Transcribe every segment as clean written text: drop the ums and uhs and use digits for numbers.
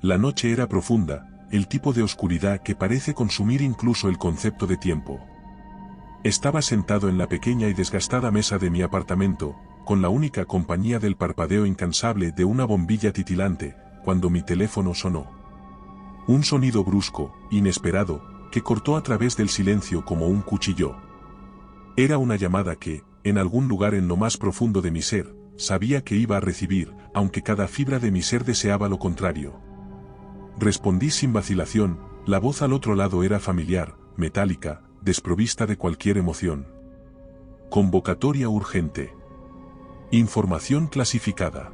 La noche era profunda, el tipo de oscuridad que parece consumir incluso el concepto de tiempo. Estaba sentado en la pequeña y desgastada mesa de mi apartamento, con la única compañía del parpadeo incansable de una bombilla titilante, cuando mi teléfono sonó. Un sonido brusco, inesperado, que cortó a través del silencio como un cuchillo. Era una llamada que, en algún lugar en lo más profundo de mi ser, sabía que iba a recibir, aunque cada fibra de mi ser deseaba lo contrario. Respondí sin vacilación, la voz al otro lado era familiar, metálica, desprovista de cualquier emoción. Convocatoria urgente. Información clasificada.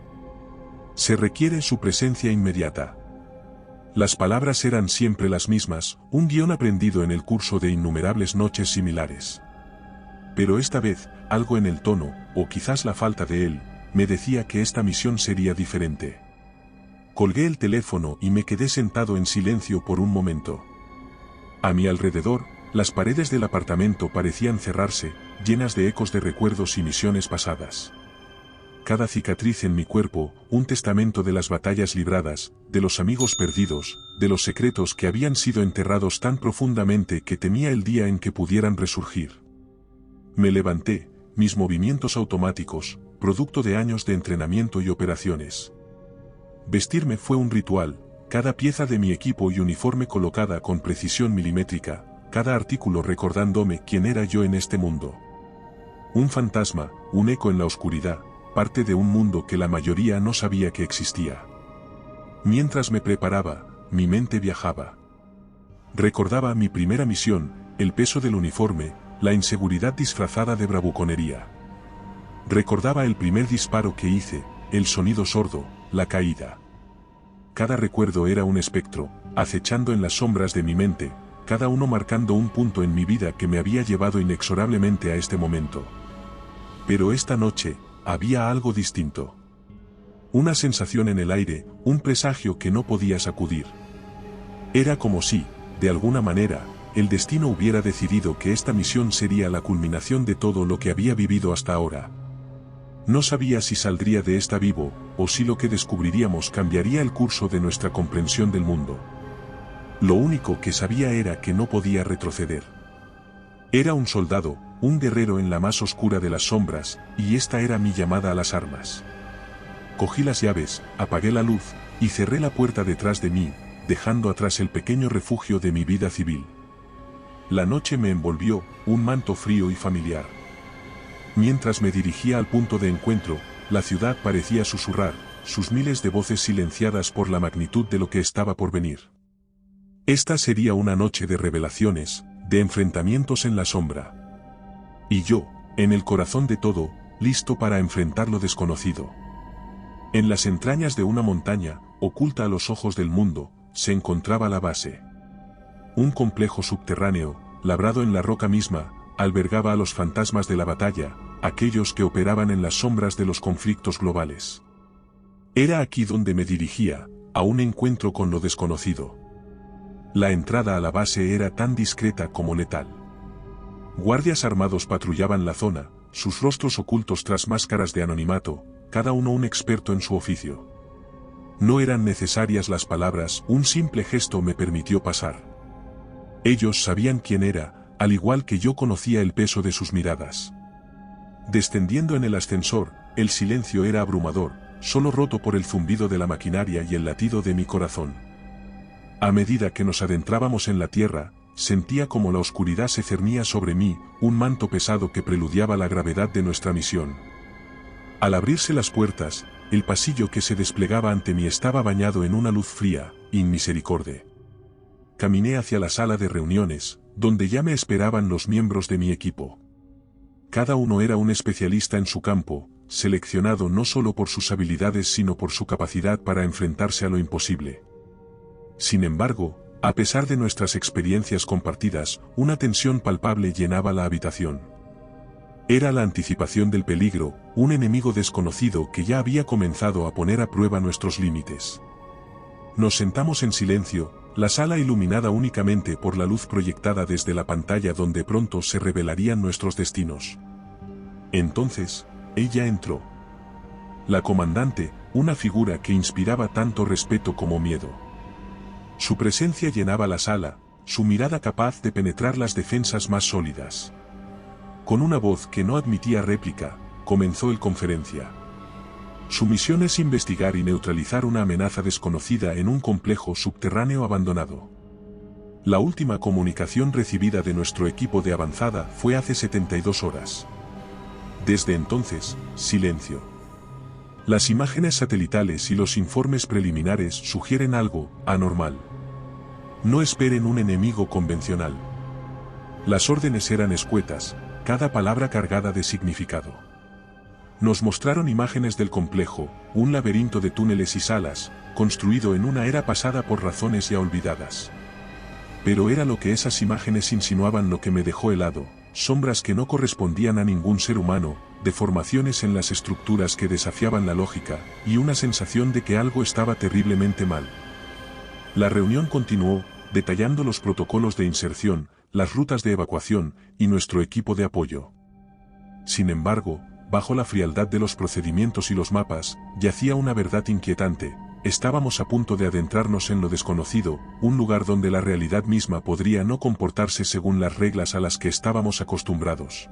Se requiere su presencia inmediata. Las palabras eran siempre las mismas, un guión aprendido en el curso de innumerables noches similares. Pero esta vez, algo en el tono, o quizás la falta de él, me decía que esta misión sería diferente. Colgué el teléfono y me quedé sentado en silencio por un momento. A mi alrededor, las paredes del apartamento parecían cerrarse, llenas de ecos de recuerdos y misiones pasadas. Cada cicatriz en mi cuerpo, un testamento de las batallas libradas, de los amigos perdidos, de los secretos que habían sido enterrados tan profundamente que temía el día en que pudieran resurgir. Me levanté, mis movimientos automáticos, producto de años de entrenamiento y operaciones. Vestirme fue un ritual, cada pieza de mi equipo y uniforme colocada con precisión milimétrica, cada artículo recordándome quién era yo en este mundo. Un fantasma, un eco en la oscuridad, parte de un mundo que la mayoría no sabía que existía. Mientras me preparaba, mi mente viajaba. Recordaba mi primera misión, el peso del uniforme, la inseguridad disfrazada de bravuconería. Recordaba el primer disparo que hice, el sonido sordo, la caída. Cada recuerdo era un espectro, acechando en las sombras de mi mente, cada uno marcando un punto en mi vida que me había llevado inexorablemente a este momento. Pero esta noche, había algo distinto. Una sensación en el aire, un presagio que no podía sacudir. Era como si, de alguna manera, el destino hubiera decidido que esta misión sería la culminación de todo lo que había vivido hasta ahora. No sabía si saldría de esta vivo, o si lo que descubriríamos cambiaría el curso de nuestra comprensión del mundo. Lo único que sabía era que no podía retroceder. Era un soldado, un guerrero en la más oscura de las sombras, y esta era mi llamada a las armas. Cogí las llaves, apagué la luz, y cerré la puerta detrás de mí, dejando atrás el pequeño refugio de mi vida civil. La noche me envolvió, un manto frío y familiar. Mientras me dirigía al punto de encuentro, la ciudad parecía susurrar, sus miles de voces silenciadas por la magnitud de lo que estaba por venir. Esta sería una noche de revelaciones, de enfrentamientos en la sombra. Y yo, en el corazón de todo, listo para enfrentar lo desconocido. En las entrañas de una montaña, oculta a los ojos del mundo, se encontraba la base. Un complejo subterráneo, labrado en la roca misma, albergaba a los fantasmas de la batalla, aquellos que operaban en las sombras de los conflictos globales. Era aquí donde me dirigía, a un encuentro con lo desconocido. La entrada a la base era tan discreta como letal. Guardias armados patrullaban la zona, sus rostros ocultos tras máscaras de anonimato, cada uno un experto en su oficio. No eran necesarias las palabras, un simple gesto me permitió pasar. Ellos sabían quién era, al igual que yo conocía el peso de sus miradas. Descendiendo en el ascensor, el silencio era abrumador, solo roto por el zumbido de la maquinaria y el latido de mi corazón. A medida que nos adentrábamos en la tierra, sentía como la oscuridad se cernía sobre mí, un manto pesado que preludiaba la gravedad de nuestra misión. Al abrirse las puertas, el pasillo que se desplegaba ante mí estaba bañado en una luz fría, inmisericorde. Caminé hacia la sala de reuniones, donde ya me esperaban los miembros de mi equipo. Cada uno era un especialista en su campo, seleccionado no solo por sus habilidades sino por su capacidad para enfrentarse a lo imposible. Sin embargo, a pesar de nuestras experiencias compartidas, una tensión palpable llenaba la habitación. Era la anticipación del peligro, un enemigo desconocido que ya había comenzado a poner a prueba nuestros límites. Nos sentamos en silencio, la sala iluminada únicamente por la luz proyectada desde la pantalla donde pronto se revelarían nuestros destinos. Entonces, ella entró. La comandante, una figura que inspiraba tanto respeto como miedo. Su presencia llenaba la sala, su mirada capaz de penetrar las defensas más sólidas. Con una voz que no admitía réplica, comenzó el conferencia. Su misión es investigar y neutralizar una amenaza desconocida en un complejo subterráneo abandonado. La última comunicación recibida de nuestro equipo de avanzada fue hace 72 horas. Desde entonces, silencio. Las imágenes satelitales y los informes preliminares sugieren algo anormal. No esperen un enemigo convencional. Las órdenes eran escuetas, cada palabra cargada de significado. Nos mostraron imágenes del complejo, un laberinto de túneles y salas, construido en una era pasada por razones ya olvidadas. Pero era lo que esas imágenes insinuaban lo que me dejó helado, sombras que no correspondían a ningún ser humano, deformaciones en las estructuras que desafiaban la lógica, y una sensación de que algo estaba terriblemente mal. La reunión continuó, detallando los protocolos de inserción, las rutas de evacuación, y nuestro equipo de apoyo. Sin embargo, bajo la frialdad de los procedimientos y los mapas, yacía una verdad inquietante: estábamos a punto de adentrarnos en lo desconocido, un lugar donde la realidad misma podría no comportarse según las reglas a las que estábamos acostumbrados.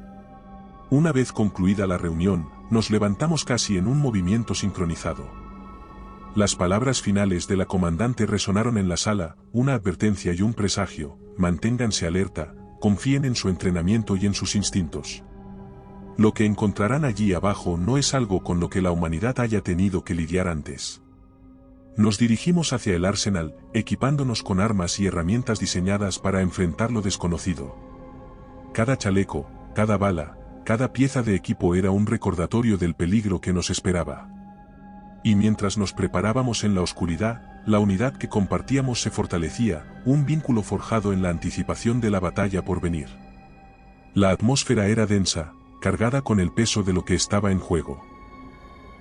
Una vez concluida la reunión, nos levantamos casi en un movimiento sincronizado. Las palabras finales de la comandante resonaron en la sala, una advertencia y un presagio: manténganse alerta, confíen en su entrenamiento y en sus instintos. Lo que encontrarán allí abajo no es algo con lo que la humanidad haya tenido que lidiar antes. Nos dirigimos hacia el arsenal, equipándonos con armas y herramientas diseñadas para enfrentar lo desconocido. Cada chaleco, cada bala, cada pieza de equipo era un recordatorio del peligro que nos esperaba. Y mientras nos preparábamos en la oscuridad, la unidad que compartíamos se fortalecía, un vínculo forjado en la anticipación de la batalla por venir. La atmósfera era densa, cargada con el peso de lo que estaba en juego.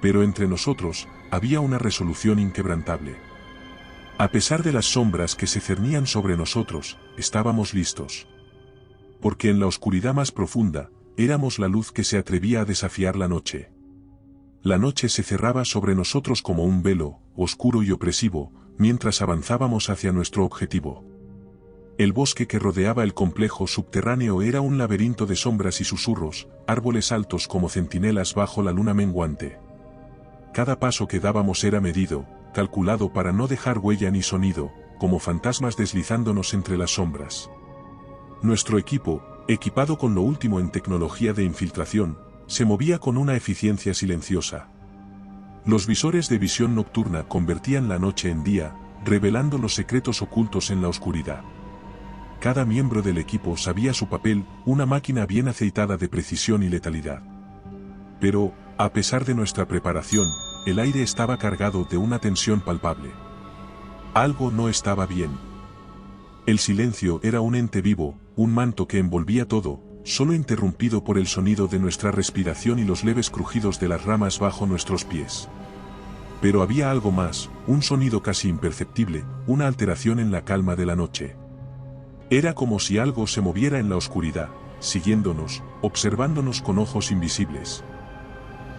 Pero entre nosotros, había una resolución inquebrantable. A pesar de las sombras que se cernían sobre nosotros, estábamos listos. Porque en la oscuridad más profunda, éramos la luz que se atrevía a desafiar la noche. La noche se cerraba sobre nosotros como un velo, oscuro y opresivo, mientras avanzábamos hacia nuestro objetivo. El bosque que rodeaba el complejo subterráneo era un laberinto de sombras y susurros, árboles altos como centinelas bajo la luna menguante. Cada paso que dábamos era medido, calculado para no dejar huella ni sonido, como fantasmas deslizándonos entre las sombras. Nuestro equipo, equipado con lo último en tecnología de infiltración, se movía con una eficiencia silenciosa. Los visores de visión nocturna convertían la noche en día, revelando los secretos ocultos en la oscuridad. Cada miembro del equipo sabía su papel, una máquina bien aceitada de precisión y letalidad. Pero, a pesar de nuestra preparación, el aire estaba cargado de una tensión palpable. Algo no estaba bien. El silencio era un ente vivo, un manto que envolvía todo, solo interrumpido por el sonido de nuestra respiración y los leves crujidos de las ramas bajo nuestros pies. Pero había algo más, un sonido casi imperceptible, una alteración en la calma de la noche. Era como si algo se moviera en la oscuridad, siguiéndonos, observándonos con ojos invisibles.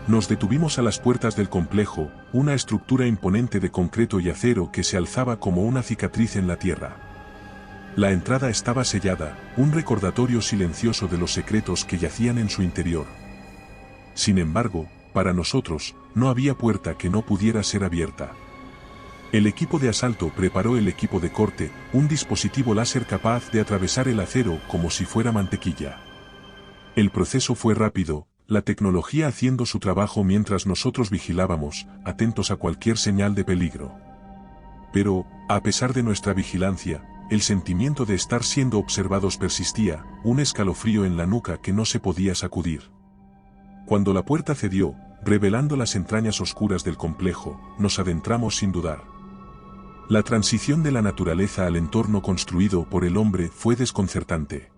Nos detuvimos a las puertas del complejo, una estructura imponente de concreto y acero que se alzaba como una cicatriz en la tierra. La entrada estaba sellada, un recordatorio silencioso de los secretos que yacían en su interior. Sin embargo, para nosotros, no había puerta que no pudiera ser abierta. El equipo de asalto preparó el equipo de corte, un dispositivo láser capaz de atravesar el acero como si fuera mantequilla. El proceso fue rápido, la tecnología haciendo su trabajo mientras nosotros vigilábamos, atentos a cualquier señal de peligro. Pero, a pesar de nuestra vigilancia, el sentimiento de estar siendo observados persistía, un escalofrío en la nuca que no se podía sacudir. Cuando la puerta cedió, revelando las entrañas oscuras del complejo, nos adentramos sin dudar. La transición de la naturaleza al entorno construido por el hombre fue desconcertante.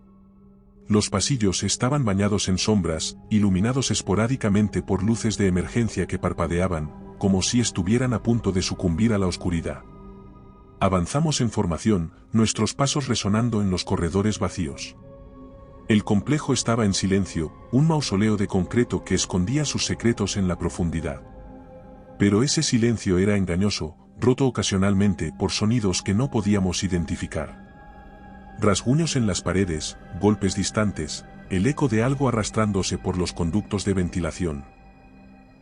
Los pasillos estaban bañados en sombras, iluminados esporádicamente por luces de emergencia que parpadeaban, como si estuvieran a punto de sucumbir a la oscuridad. Avanzamos en formación, nuestros pasos resonando en los corredores vacíos. El complejo estaba en silencio, un mausoleo de concreto que escondía sus secretos en la profundidad. Pero ese silencio era engañoso, roto ocasionalmente por sonidos que no podíamos identificar. Rasguños en las paredes, golpes distantes, el eco de algo arrastrándose por los conductos de ventilación.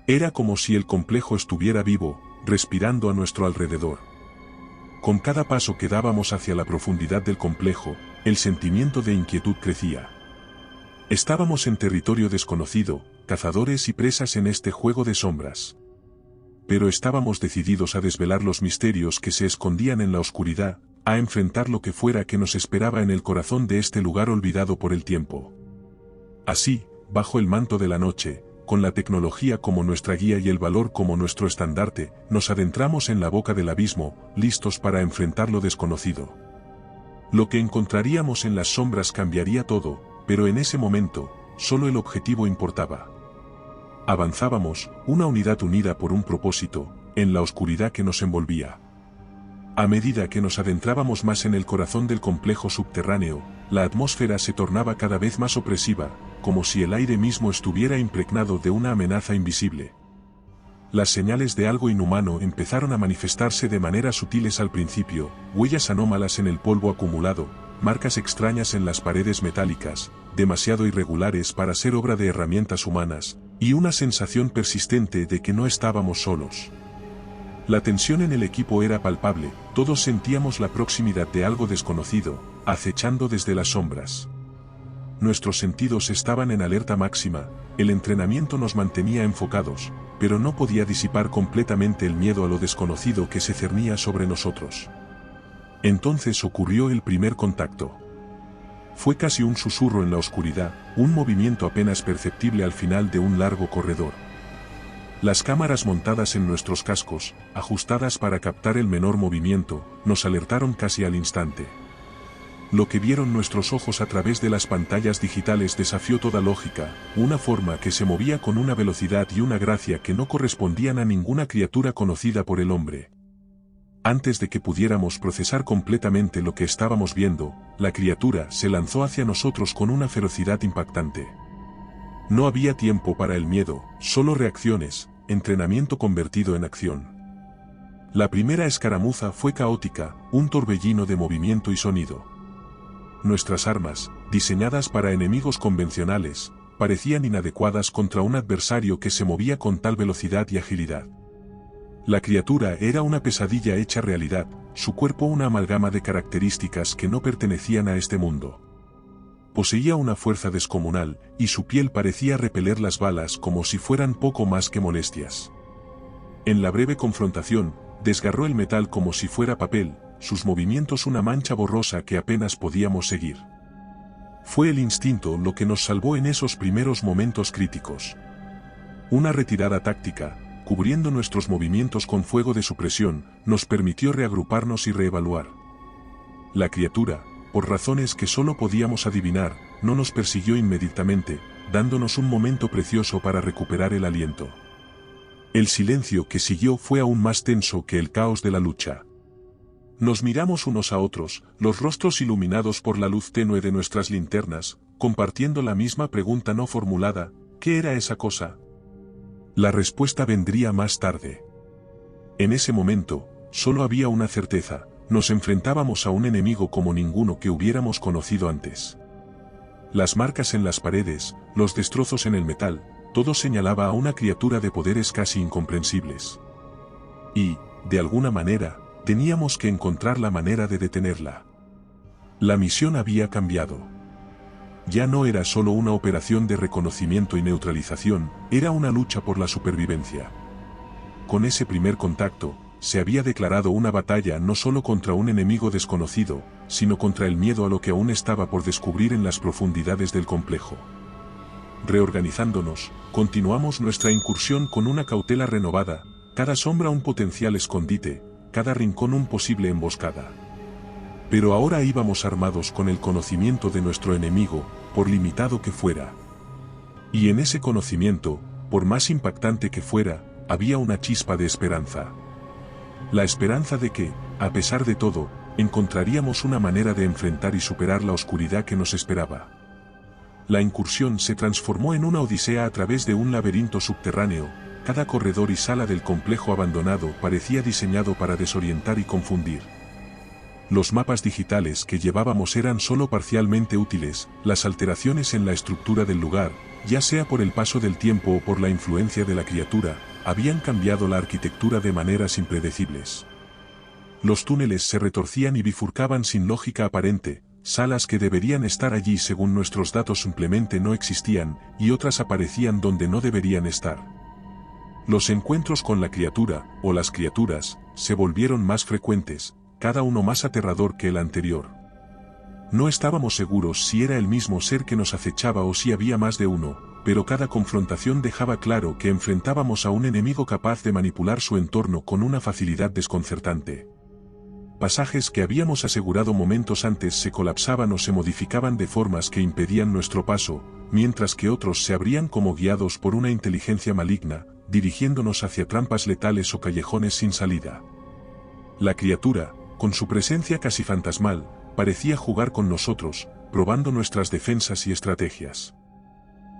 Era como si el complejo estuviera vivo, respirando a nuestro alrededor. Con cada paso que dábamos hacia la profundidad del complejo, el sentimiento de inquietud crecía. Estábamos en territorio desconocido, cazadores y presas en este juego de sombras. Pero estábamos decididos a desvelar los misterios que se escondían en la oscuridad, a enfrentar lo que fuera que nos esperaba en el corazón de este lugar olvidado por el tiempo. Así, bajo el manto de la noche, con la tecnología como nuestra guía y el valor como nuestro estandarte, nos adentramos en la boca del abismo, listos para enfrentar lo desconocido. Lo que encontraríamos en las sombras cambiaría todo, pero en ese momento, solo el objetivo importaba. Avanzábamos, una unidad unida por un propósito, en la oscuridad que nos envolvía. A medida que nos adentrábamos más en el corazón del complejo subterráneo, la atmósfera se tornaba cada vez más opresiva, como si el aire mismo estuviera impregnado de una amenaza invisible. Las señales de algo inhumano empezaron a manifestarse de maneras sutiles al principio, huellas anómalas en el polvo acumulado, marcas extrañas en las paredes metálicas, demasiado irregulares para ser obra de herramientas humanas, y una sensación persistente de que no estábamos solos. La tensión en el equipo era palpable, todos sentíamos la proximidad de algo desconocido, acechando desde las sombras. Nuestros sentidos estaban en alerta máxima, el entrenamiento nos mantenía enfocados, pero no podía disipar completamente el miedo a lo desconocido que se cernía sobre nosotros. Entonces ocurrió el primer contacto. Fue casi un susurro en la oscuridad, un movimiento apenas perceptible al final de un largo corredor. Las cámaras montadas en nuestros cascos, ajustadas para captar el menor movimiento, nos alertaron casi al instante. Lo que vieron nuestros ojos a través de las pantallas digitales desafió toda lógica, una forma que se movía con una velocidad y una gracia que no correspondían a ninguna criatura conocida por el hombre. Antes de que pudiéramos procesar completamente lo que estábamos viendo, la criatura se lanzó hacia nosotros con una ferocidad impactante. No había tiempo para el miedo, solo reacciones, entrenamiento convertido en acción. La primera escaramuza fue caótica, un torbellino de movimiento y sonido. Nuestras armas, diseñadas para enemigos convencionales, parecían inadecuadas contra un adversario que se movía con tal velocidad y agilidad. La criatura era una pesadilla hecha realidad, su cuerpo una amalgama de características que no pertenecían a este mundo. Poseía una fuerza descomunal, y su piel parecía repeler las balas como si fueran poco más que molestias. En la breve confrontación, desgarró el metal como si fuera papel, sus movimientos una mancha borrosa que apenas podíamos seguir. Fue el instinto lo que nos salvó en esos primeros momentos críticos. Una retirada táctica, cubriendo nuestros movimientos con fuego de supresión, nos permitió reagruparnos y reevaluar. La criatura, por razones que solo podíamos adivinar, no nos persiguió inmediatamente, dándonos un momento precioso para recuperar el aliento. El silencio que siguió fue aún más tenso que el caos de la lucha. Nos miramos unos a otros, los rostros iluminados por la luz tenue de nuestras linternas, compartiendo la misma pregunta no formulada: ¿qué era esa cosa? La respuesta vendría más tarde. En ese momento, solo había una certeza: nos enfrentábamos a un enemigo como ninguno que hubiéramos conocido antes. Las marcas en las paredes, los destrozos en el metal, todo señalaba a una criatura de poderes casi incomprensibles. Y, de alguna manera, teníamos que encontrar la manera de detenerla. La misión había cambiado. Ya no era solo una operación de reconocimiento y neutralización, era una lucha por la supervivencia. Con ese primer contacto, se había declarado una batalla no solo contra un enemigo desconocido, sino contra el miedo a lo que aún estaba por descubrir en las profundidades del complejo. Reorganizándonos, continuamos nuestra incursión con una cautela renovada, cada sombra un potencial escondite, cada rincón un posible emboscada. Pero ahora íbamos armados con el conocimiento de nuestro enemigo, por limitado que fuera. Y en ese conocimiento, por más impactante que fuera, había una chispa de esperanza. La esperanza de que, a pesar de todo, encontraríamos una manera de enfrentar y superar la oscuridad que nos esperaba. La incursión se transformó en una odisea a través de un laberinto subterráneo, cada corredor y sala del complejo abandonado parecía diseñado para desorientar y confundir. Los mapas digitales que llevábamos eran solo parcialmente útiles, las alteraciones en la estructura del lugar, ya sea por el paso del tiempo o por la influencia de la criatura, habían cambiado la arquitectura de maneras impredecibles. Los túneles se retorcían y bifurcaban sin lógica aparente, salas que deberían estar allí según nuestros datos simplemente no existían, y otras aparecían donde no deberían estar. Los encuentros con la criatura, o las criaturas, se volvieron más frecuentes, cada uno más aterrador que el anterior. No estábamos seguros si era el mismo ser que nos acechaba o si había más de uno, pero cada confrontación dejaba claro que enfrentábamos a un enemigo capaz de manipular su entorno con una facilidad desconcertante. Pasajes que habíamos asegurado momentos antes se colapsaban o se modificaban de formas que impedían nuestro paso, mientras que otros se abrían como guiados por una inteligencia maligna, dirigiéndonos hacia trampas letales o callejones sin salida. La criatura, con su presencia casi fantasmal, parecía jugar con nosotros, probando nuestras defensas y estrategias.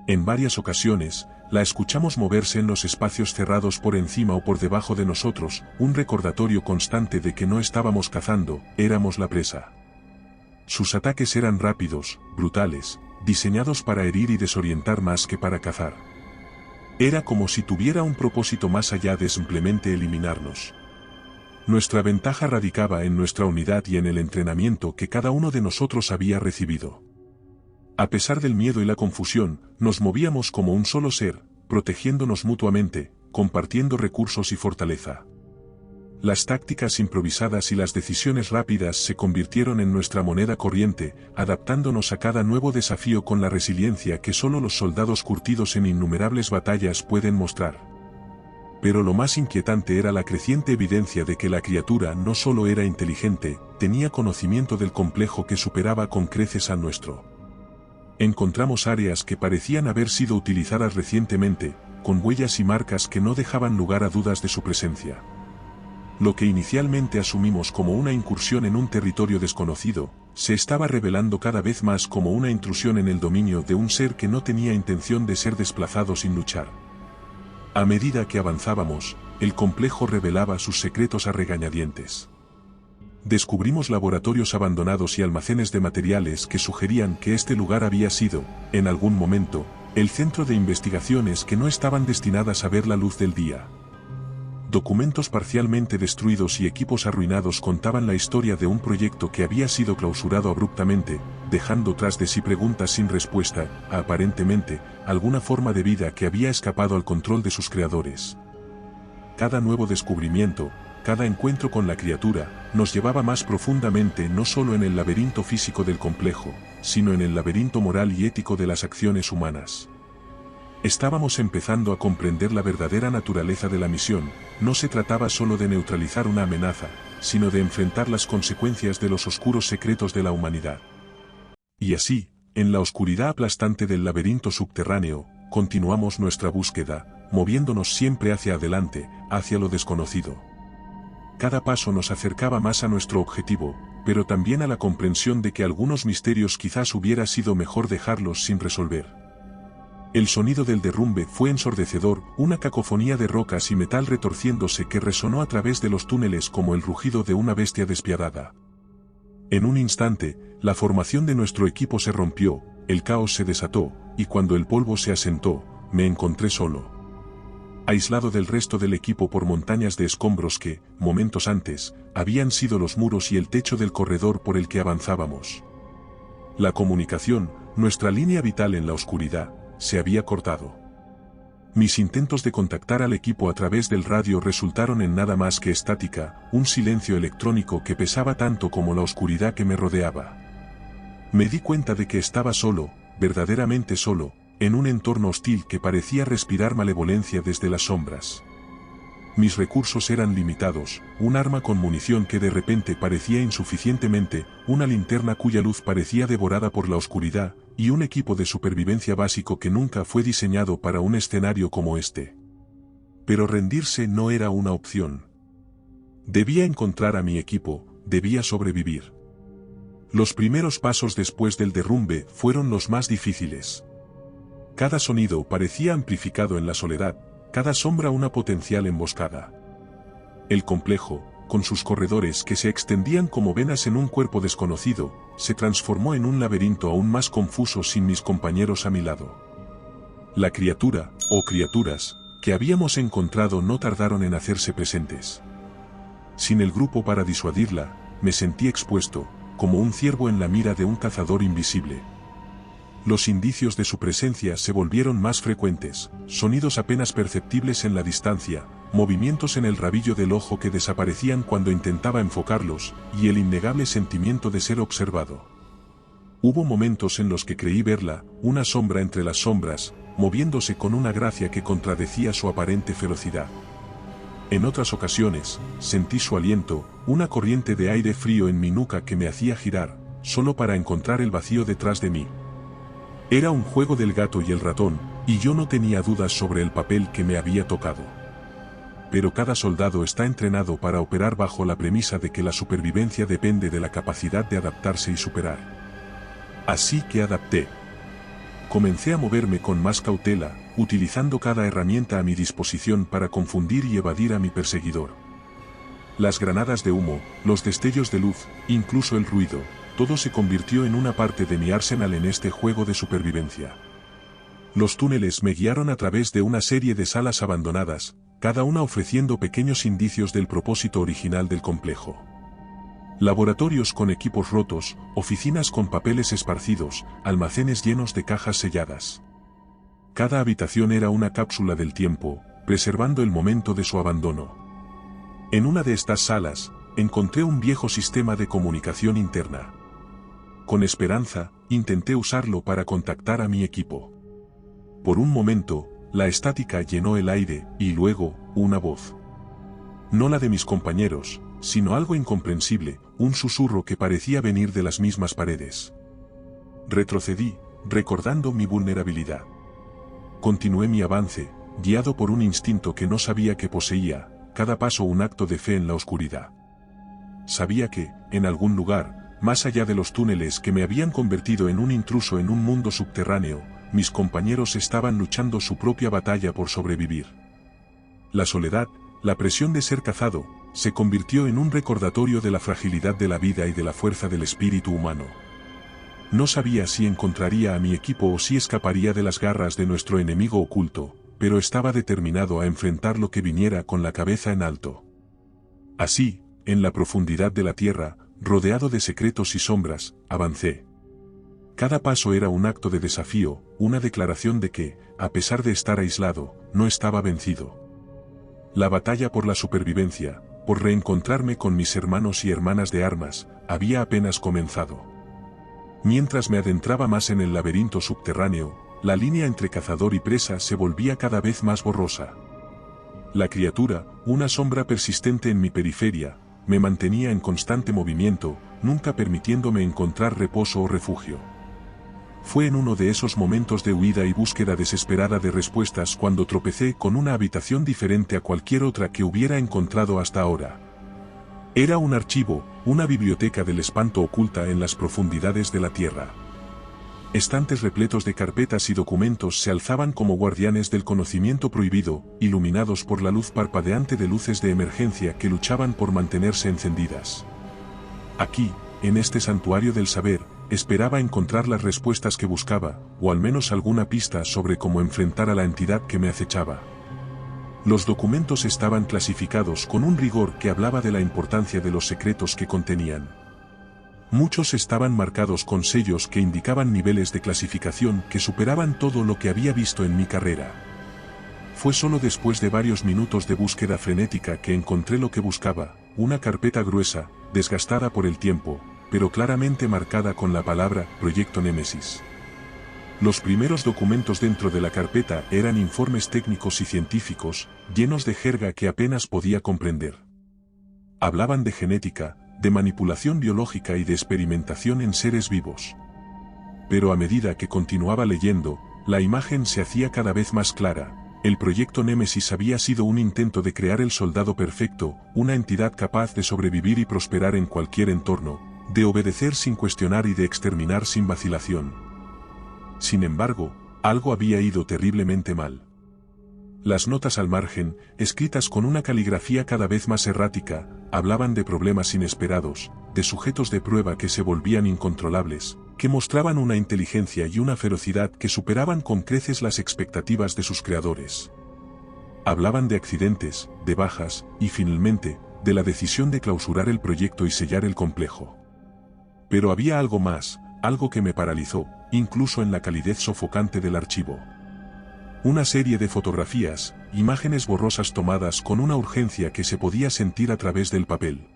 En varias ocasiones, la escuchamos moverse en los espacios cerrados por encima o por debajo de nosotros, un recordatorio constante de que no estábamos cazando, éramos la presa. Sus ataques eran rápidos, brutales, diseñados para herir y desorientar más que para cazar. Era como si tuviera un propósito más allá de simplemente eliminarnos. Nuestra ventaja radicaba en nuestra unidad y en el entrenamiento que cada uno de nosotros había recibido. A pesar del miedo y la confusión, nos movíamos como un solo ser, protegiéndonos mutuamente, compartiendo recursos y fortaleza. Las tácticas improvisadas y las decisiones rápidas se convirtieron en nuestra moneda corriente, adaptándonos a cada nuevo desafío con la resiliencia que solo los soldados curtidos en innumerables batallas pueden mostrar. Pero lo más inquietante era la creciente evidencia de que la criatura no solo era inteligente, tenía conocimiento del complejo que superaba con creces al nuestro. Encontramos áreas que parecían haber sido utilizadas recientemente, con huellas y marcas que no dejaban lugar a dudas de su presencia. Lo que inicialmente asumimos como una incursión en un territorio desconocido, se estaba revelando cada vez más como una intrusión en el dominio de un ser que no tenía intención de ser desplazado sin luchar. A medida que avanzábamos, el complejo revelaba sus secretos a regañadientes. Descubrimos laboratorios abandonados y almacenes de materiales que sugerían que este lugar había sido, en algún momento, el centro de investigaciones que no estaban destinadas a ver la luz del día. Documentos parcialmente destruidos y equipos arruinados contaban la historia de un proyecto que había sido clausurado abruptamente, dejando tras de sí preguntas sin respuesta, aparentemente, alguna forma de vida que había escapado al control de sus creadores. Cada nuevo descubrimiento, cada encuentro con la criatura, nos llevaba más profundamente no solo en el laberinto físico del complejo, sino en el laberinto moral y ético de las acciones humanas. Estábamos empezando a comprender la verdadera naturaleza de la misión, no se trataba solo de neutralizar una amenaza, sino de enfrentar las consecuencias de los oscuros secretos de la humanidad. Y así, en la oscuridad aplastante del laberinto subterráneo, continuamos nuestra búsqueda, moviéndonos siempre hacia adelante, hacia lo desconocido. Cada paso nos acercaba más a nuestro objetivo, pero también a la comprensión de que algunos misterios quizás hubiera sido mejor dejarlos sin resolver. El sonido del derrumbe fue ensordecedor, una cacofonía de rocas y metal retorciéndose que resonó a través de los túneles como el rugido de una bestia despiadada. En un instante, la formación de nuestro equipo se rompió, el caos se desató, y cuando el polvo se asentó, me encontré solo. Aislado del resto del equipo por montañas de escombros que, momentos antes, habían sido los muros y el techo del corredor por el que avanzábamos. La comunicación, nuestra línea vital en la oscuridad, se había cortado. Mis intentos de contactar al equipo a través del radio resultaron en nada más que estática, un silencio electrónico que pesaba tanto como la oscuridad que me rodeaba. Me di cuenta de que estaba solo, verdaderamente solo, en un entorno hostil que parecía respirar malevolencia desde las sombras. Mis recursos eran limitados, un arma con munición que de repente parecía insuficientemente, una linterna cuya luz parecía devorada por la oscuridad, y un equipo de supervivencia básico que nunca fue diseñado para un escenario como este. Pero rendirse no era una opción. Debía encontrar a mi equipo, debía sobrevivir. Los primeros pasos después del derrumbe fueron los más difíciles. Cada sonido parecía amplificado en la soledad, cada sombra una potencial emboscada. El complejo, con sus corredores que se extendían como venas en un cuerpo desconocido, se transformó en un laberinto aún más confuso sin mis compañeros a mi lado. La criatura, o criaturas, que habíamos encontrado no tardaron en hacerse presentes. Sin el grupo para disuadirla, me sentí expuesto, como un ciervo en la mira de un cazador invisible. Los indicios de su presencia se volvieron más frecuentes, sonidos apenas perceptibles en la distancia, movimientos en el rabillo del ojo que desaparecían cuando intentaba enfocarlos, y el innegable sentimiento de ser observado. Hubo momentos en los que creí verla, una sombra entre las sombras, moviéndose con una gracia que contradecía su aparente ferocidad. En otras ocasiones, sentí su aliento, una corriente de aire frío en mi nuca que me hacía girar, solo para encontrar el vacío detrás de mí. Era un juego del gato y el ratón, y yo no tenía dudas sobre el papel que me había tocado. Pero cada soldado está entrenado para operar bajo la premisa de que la supervivencia depende de la capacidad de adaptarse y superar. Así que adapté. Comencé a moverme con más cautela, utilizando cada herramienta a mi disposición para confundir y evadir a mi perseguidor. Las granadas de humo, los destellos de luz, incluso el ruido, todo se convirtió en una parte de mi arsenal en este juego de supervivencia. Los túneles me guiaron a través de una serie de salas abandonadas, cada una ofreciendo pequeños indicios del propósito original del complejo. Laboratorios con equipos rotos, oficinas con papeles esparcidos, almacenes llenos de cajas selladas. Cada habitación era una cápsula del tiempo, preservando el momento de su abandono. En una de estas salas, encontré un viejo sistema de comunicación interna. Con esperanza, intenté usarlo para contactar a mi equipo. Por un momento, la estática llenó el aire, y luego, una voz. No la de mis compañeros, sino algo incomprensible, un susurro que parecía venir de las mismas paredes. Retrocedí, recordando mi vulnerabilidad. Continué mi avance, guiado por un instinto que no sabía que poseía, cada paso un acto de fe en la oscuridad. Sabía que, en algún lugar, más allá de los túneles que me habían convertido en un intruso en un mundo subterráneo, mis compañeros estaban luchando su propia batalla por sobrevivir. La soledad, la presión de ser cazado, se convirtió en un recordatorio de la fragilidad de la vida y de la fuerza del espíritu humano. No sabía si encontraría a mi equipo o si escaparía de las garras de nuestro enemigo oculto, pero estaba determinado a enfrentar lo que viniera con la cabeza en alto. Así, en la profundidad de la tierra, rodeado de secretos y sombras, avancé. Cada paso era un acto de desafío, una declaración de que, a pesar de estar aislado, no estaba vencido. La batalla por la supervivencia, por reencontrarme con mis hermanos y hermanas de armas, había apenas comenzado. Mientras me adentraba más en el laberinto subterráneo, la línea entre cazador y presa se volvía cada vez más borrosa. La criatura, una sombra persistente en mi periferia, me mantenía en constante movimiento, nunca permitiéndome encontrar reposo o refugio. Fue en uno de esos momentos de huida y búsqueda desesperada de respuestas cuando tropecé con una habitación diferente a cualquier otra que hubiera encontrado hasta ahora. Era un archivo, una biblioteca del espanto oculta en las profundidades de la tierra. Estantes repletos de carpetas y documentos se alzaban como guardianes del conocimiento prohibido, iluminados por la luz parpadeante de luces de emergencia que luchaban por mantenerse encendidas. Aquí, en este santuario del saber, esperaba encontrar las respuestas que buscaba, o al menos alguna pista sobre cómo enfrentar a la entidad que me acechaba. Los documentos estaban clasificados con un rigor que hablaba de la importancia de los secretos que contenían. Muchos estaban marcados con sellos que indicaban niveles de clasificación que superaban todo lo que había visto en mi carrera. Fue solo después de varios minutos de búsqueda frenética que encontré lo que buscaba, una carpeta gruesa, desgastada por el tiempo, pero claramente marcada con la palabra Proyecto Némesis. Los primeros documentos dentro de la carpeta eran informes técnicos y científicos, llenos de jerga que apenas podía comprender. Hablaban de genética, de manipulación biológica y de experimentación en seres vivos. Pero a medida que continuaba leyendo, la imagen se hacía cada vez más clara. El proyecto Némesis había sido un intento de crear el soldado perfecto, una entidad capaz de sobrevivir y prosperar en cualquier entorno, de obedecer sin cuestionar y de exterminar sin vacilación. Sin embargo, algo había ido terriblemente mal. Las notas al margen, escritas con una caligrafía cada vez más errática, hablaban de problemas inesperados, de sujetos de prueba que se volvían incontrolables, que mostraban una inteligencia y una ferocidad que superaban con creces las expectativas de sus creadores. Hablaban de accidentes, de bajas, y finalmente, de la decisión de clausurar el proyecto y sellar el complejo. Pero había algo más, algo que me paralizó, incluso en la calidez sofocante del archivo. Una serie de fotografías, imágenes borrosas tomadas con una urgencia que se podía sentir a través del papel.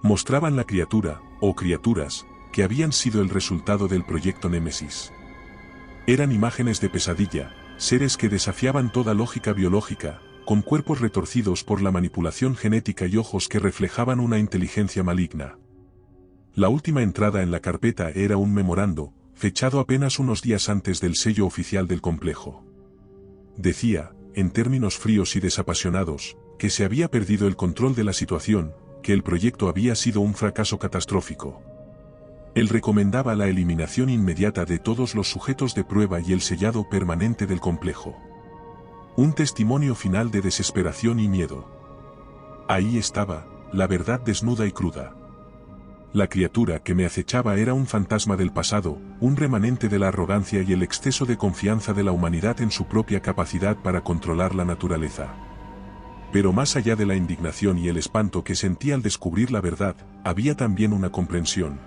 Mostraban la criatura, o criaturas, que habían sido el resultado del proyecto Némesis. Eran imágenes de pesadilla, seres que desafiaban toda lógica biológica, con cuerpos retorcidos por la manipulación genética y ojos que reflejaban una inteligencia maligna. La última entrada en la carpeta era un memorando, fechado apenas unos días antes del sello oficial del complejo. Decía, en términos fríos y desapasionados, que se había perdido el control de la situación, que el proyecto había sido un fracaso catastrófico. Él recomendaba la eliminación inmediata de todos los sujetos de prueba y el sellado permanente del complejo. Un testimonio final de desesperación y miedo. Ahí estaba, la verdad desnuda y cruda. La criatura que me acechaba era un fantasma del pasado, un remanente de la arrogancia y el exceso de confianza de la humanidad en su propia capacidad para controlar la naturaleza. Pero más allá de la indignación y el espanto que sentía al descubrir la verdad, había también una comprensión.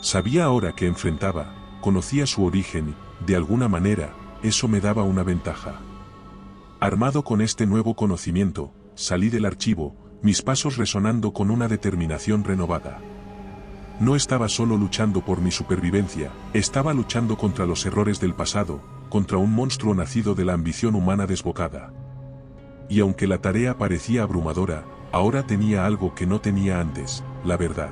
Sabía ahora que enfrentaba, conocía su origen y, de alguna manera, eso me daba una ventaja. Armado con este nuevo conocimiento, salí del archivo, mis pasos resonando con una determinación renovada. No estaba solo luchando por mi supervivencia, estaba luchando contra los errores del pasado, contra un monstruo nacido de la ambición humana desbocada. Y aunque la tarea parecía abrumadora, ahora tenía algo que no tenía antes, la verdad.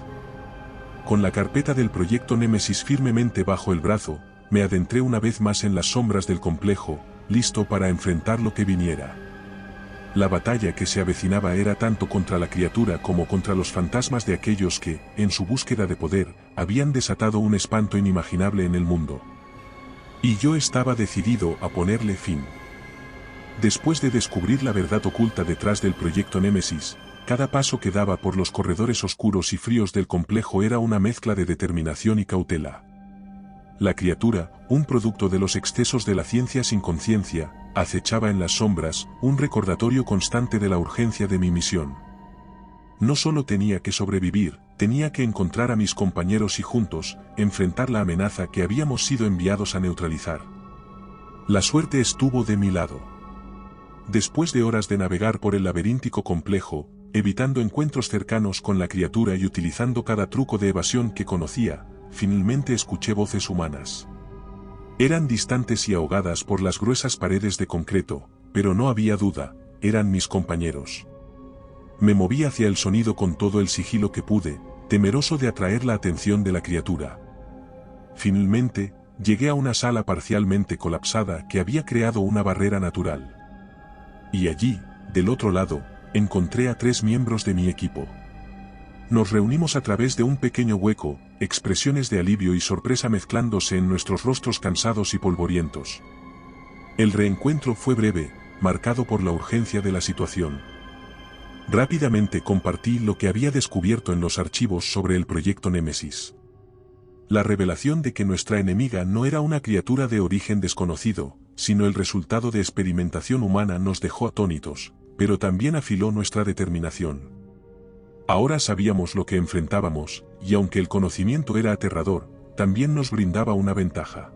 Con la carpeta del proyecto Némesis firmemente bajo el brazo, me adentré una vez más en las sombras del complejo, listo para enfrentar lo que viniera. La batalla que se avecinaba era tanto contra la criatura como contra los fantasmas de aquellos que, en su búsqueda de poder, habían desatado un espanto inimaginable en el mundo. Y yo estaba decidido a ponerle fin. Después de descubrir la verdad oculta detrás del proyecto Némesis, cada paso que daba por los corredores oscuros y fríos del complejo era una mezcla de determinación y cautela. La criatura, un producto de los excesos de la ciencia sin conciencia, acechaba en las sombras, un recordatorio constante de la urgencia de mi misión. No solo tenía que sobrevivir, tenía que encontrar a mis compañeros y juntos, enfrentar la amenaza que habíamos sido enviados a neutralizar. La suerte estuvo de mi lado. Después de horas de navegar por el laberíntico complejo, evitando encuentros cercanos con la criatura y utilizando cada truco de evasión que conocía, finalmente escuché voces humanas. Eran distantes y ahogadas por las gruesas paredes de concreto, pero no había duda, eran mis compañeros. Me moví hacia el sonido con todo el sigilo que pude, temeroso de atraer la atención de la criatura. Finalmente, llegué a una sala parcialmente colapsada que había creado una barrera natural. Y allí, del otro lado, encontré a 3 miembros de mi equipo. Nos reunimos a través de un pequeño hueco, expresiones de alivio y sorpresa mezclándose en nuestros rostros cansados y polvorientos. El reencuentro fue breve, marcado por la urgencia de la situación. Rápidamente compartí lo que había descubierto en los archivos sobre el proyecto Némesis. La revelación de que nuestra enemiga no era una criatura de origen desconocido, sino el resultado de experimentación humana nos dejó atónitos, pero también afiló nuestra determinación. Ahora sabíamos lo que enfrentábamos, y aunque el conocimiento era aterrador, también nos brindaba una ventaja.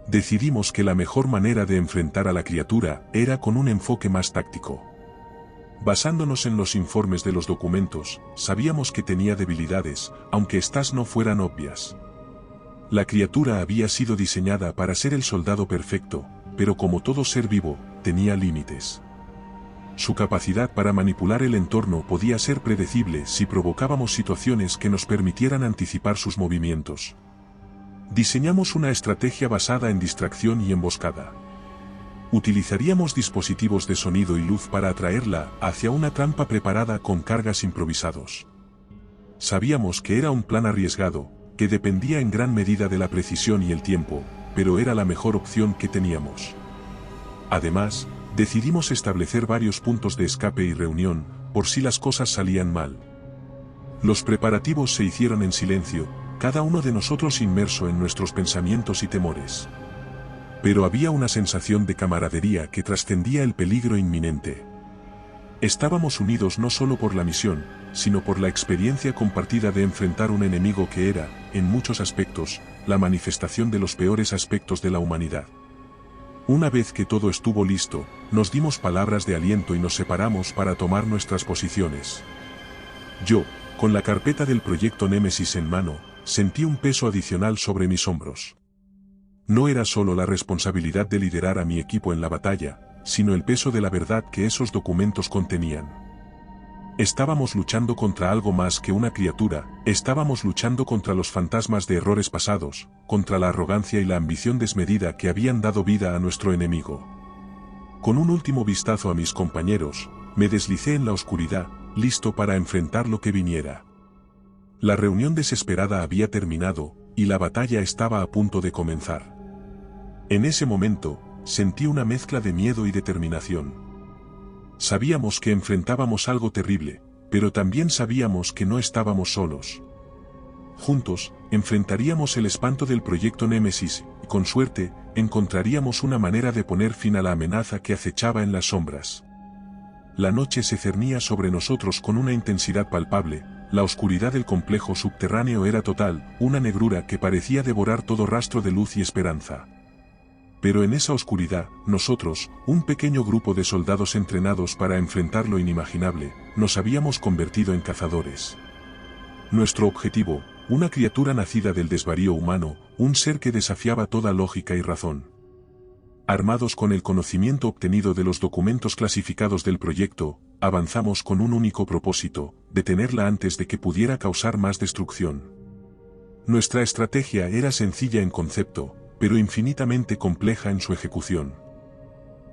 Decidimos que la mejor manera de enfrentar a la criatura era con un enfoque más táctico. Basándonos en los informes de los documentos, sabíamos que tenía debilidades, aunque éstas no fueran obvias. La criatura había sido diseñada para ser el soldado perfecto, pero como todo ser vivo, tenía límites. Su capacidad para manipular el entorno podía ser predecible si provocábamos situaciones que nos permitieran anticipar sus movimientos. Diseñamos una estrategia basada en distracción y emboscada. Utilizaríamos dispositivos de sonido y luz para atraerla hacia una trampa preparada con cargas improvisados. Sabíamos que era un plan arriesgado, que dependía en gran medida de la precisión y el tiempo, pero era la mejor opción que teníamos. Además, Decidimos establecer varios puntos de escape y reunión, por si las cosas salían mal. Los preparativos se hicieron en silencio, cada uno de nosotros inmerso en nuestros pensamientos y temores. Pero había una sensación de camaradería que trascendía el peligro inminente. Estábamos unidos no solo por la misión, sino por la experiencia compartida de enfrentar un enemigo que era, en muchos aspectos, la manifestación de los peores aspectos de la humanidad. Una vez que todo estuvo listo, nos dimos palabras de aliento y nos separamos para tomar nuestras posiciones. Yo, con la carpeta del proyecto Némesis en mano, sentí un peso adicional sobre mis hombros. No era solo la responsabilidad de liderar a mi equipo en la batalla, sino el peso de la verdad que esos documentos contenían. Estábamos luchando contra algo más que una criatura, estábamos luchando contra los fantasmas de errores pasados, contra la arrogancia y la ambición desmedida que habían dado vida a nuestro enemigo. Con un último vistazo a mis compañeros, me deslicé en la oscuridad, listo para enfrentar lo que viniera. La reunión desesperada había terminado, y la batalla estaba a punto de comenzar. En ese momento, sentí una mezcla de miedo y determinación. Sabíamos que enfrentábamos algo terrible, pero también sabíamos que no estábamos solos. Juntos, enfrentaríamos el espanto del proyecto Némesis, y con suerte, encontraríamos una manera de poner fin a la amenaza que acechaba en las sombras. La noche se cernía sobre nosotros con una intensidad palpable, la oscuridad del complejo subterráneo era total, una negrura que parecía devorar todo rastro de luz y esperanza. Pero en esa oscuridad, nosotros, un pequeño grupo de soldados entrenados para enfrentar lo inimaginable, nos habíamos convertido en cazadores. Nuestro objetivo, una criatura nacida del desvarío humano, un ser que desafiaba toda lógica y razón. Armados con el conocimiento obtenido de los documentos clasificados del proyecto, avanzamos con un único propósito, detenerla antes de que pudiera causar más destrucción. Nuestra estrategia era sencilla en concepto, pero infinitamente compleja en su ejecución.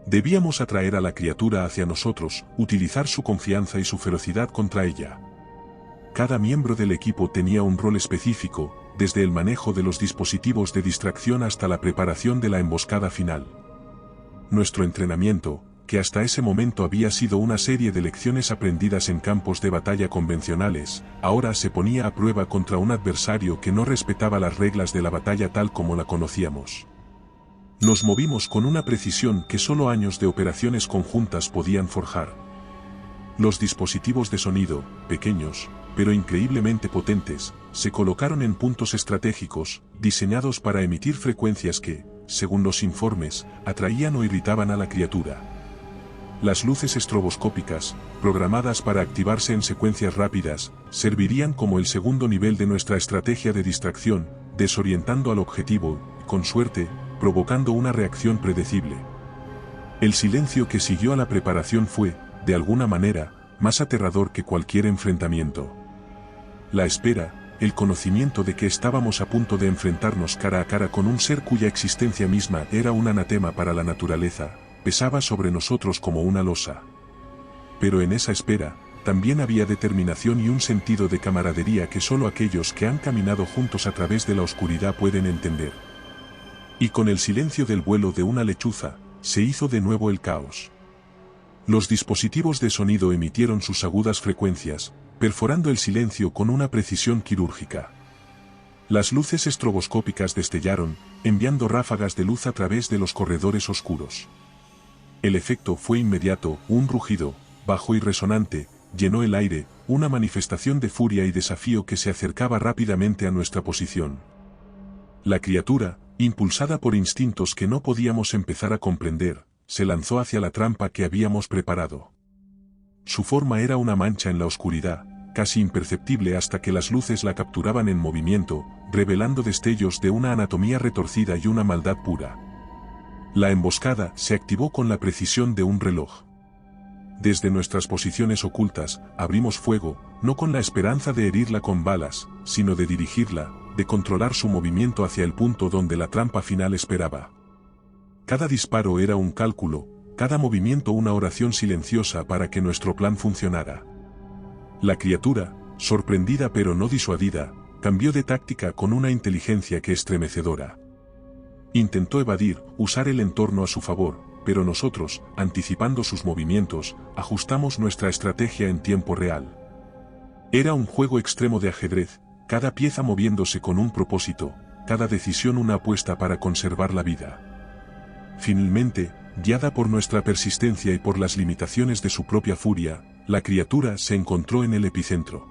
Debíamos atraer a la criatura hacia nosotros, utilizar su confianza y su ferocidad contra ella. Cada miembro del equipo tenía un rol específico, desde el manejo de los dispositivos de distracción hasta la preparación de la emboscada final. Nuestro entrenamiento, que hasta ese momento había sido una serie de lecciones aprendidas en campos de batalla convencionales, ahora se ponía a prueba contra un adversario que no respetaba las reglas de la batalla tal como la conocíamos. Nos movimos con una precisión que solo años de operaciones conjuntas podían forjar. Los dispositivos de sonido, pequeños, pero increíblemente potentes, se colocaron en puntos estratégicos, diseñados para emitir frecuencias que, según los informes, atraían o irritaban a la criatura. Las luces estroboscópicas, programadas para activarse en secuencias rápidas, servirían como el segundo nivel de nuestra estrategia de distracción, desorientando al objetivo, y con suerte, provocando una reacción predecible. El silencio que siguió a la preparación fue, de alguna manera, más aterrador que cualquier enfrentamiento. La espera, el conocimiento de que estábamos a punto de enfrentarnos cara a cara con un ser cuya existencia misma era un anatema para la naturaleza, pesaba sobre nosotros como una losa. Pero en esa espera, también había determinación y un sentido de camaradería que solo aquellos que han caminado juntos a través de la oscuridad pueden entender. Y con el silencio del vuelo de una lechuza, se hizo de nuevo el caos. Los dispositivos de sonido emitieron sus agudas frecuencias, perforando el silencio con una precisión quirúrgica. Las luces estroboscópicas destellaron, enviando ráfagas de luz a través de los corredores oscuros. El efecto fue inmediato, un rugido, bajo y resonante, llenó el aire, una manifestación de furia y desafío que se acercaba rápidamente a nuestra posición. La criatura, impulsada por instintos que no podíamos empezar a comprender, se lanzó hacia la trampa que habíamos preparado. Su forma era una mancha en la oscuridad, casi imperceptible hasta que las luces la capturaban en movimiento, revelando destellos de una anatomía retorcida y una maldad pura. La emboscada se activó con la precisión de un reloj. Desde nuestras posiciones ocultas, abrimos fuego, no con la esperanza de herirla con balas, sino de dirigirla, de controlar su movimiento hacia el punto donde la trampa final esperaba. Cada disparo era un cálculo, cada movimiento una oración silenciosa para que nuestro plan funcionara. La criatura, sorprendida pero no disuadida, cambió de táctica con una inteligencia que estremecedora. Intentó evadir, usar el entorno a su favor, pero nosotros, anticipando sus movimientos, ajustamos nuestra estrategia en tiempo real. Era un juego extremo de ajedrez, cada pieza moviéndose con un propósito, cada decisión una apuesta para conservar la vida. Finalmente, guiada por nuestra persistencia y por las limitaciones de su propia furia, la criatura se encontró en el epicentro.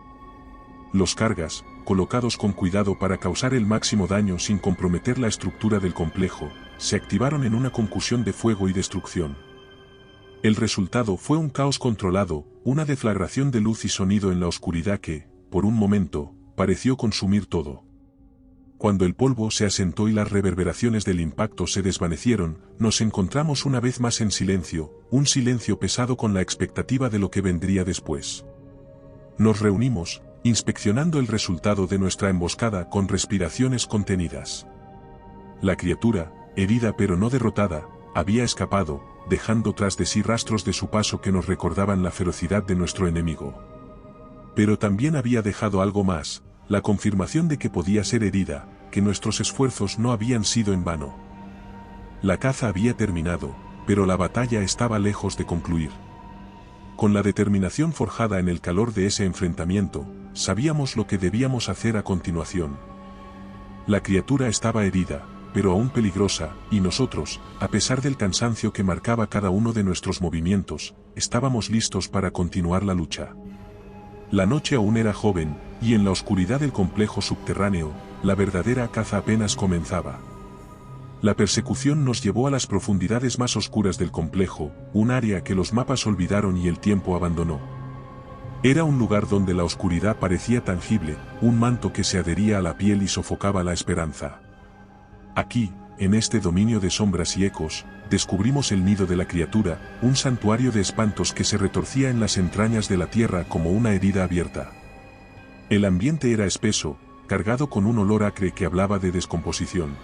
Los cargas, colocados con cuidado para causar el máximo daño sin comprometer la estructura del complejo, se activaron en una concusión de fuego y destrucción. El resultado fue un caos controlado, una deflagración de luz y sonido en la oscuridad que, por un momento, pareció consumir todo. Cuando el polvo se asentó y las reverberaciones del impacto se desvanecieron, nos encontramos una vez más en silencio, un silencio pesado con la expectativa de lo que vendría después. Nos reunimos, inspeccionando el resultado de nuestra emboscada con respiraciones contenidas. La criatura, herida pero no derrotada, había escapado, dejando tras de sí rastros de su paso que nos recordaban la ferocidad de nuestro enemigo. Pero también había dejado algo más, la confirmación de que podía ser herida, que nuestros esfuerzos no habían sido en vano. La caza había terminado, pero la batalla estaba lejos de concluir. Con la determinación forjada en el calor de ese enfrentamiento, sabíamos lo que debíamos hacer a continuación. La criatura estaba herida, pero aún peligrosa, y nosotros, a pesar del cansancio que marcaba cada uno de nuestros movimientos, estábamos listos para continuar la lucha. La noche aún era joven, y en la oscuridad del complejo subterráneo, la verdadera caza apenas comenzaba. La persecución nos llevó a las profundidades más oscuras del complejo, un área que los mapas olvidaron y el tiempo abandonó. Era un lugar donde la oscuridad parecía tangible, un manto que se adhería a la piel y sofocaba la esperanza. Aquí, en este dominio de sombras y ecos, descubrimos el nido de la criatura, un santuario de espantos que se retorcía en las entrañas de la tierra como una herida abierta. El ambiente era espeso, cargado con un olor acre que hablaba de descomposición.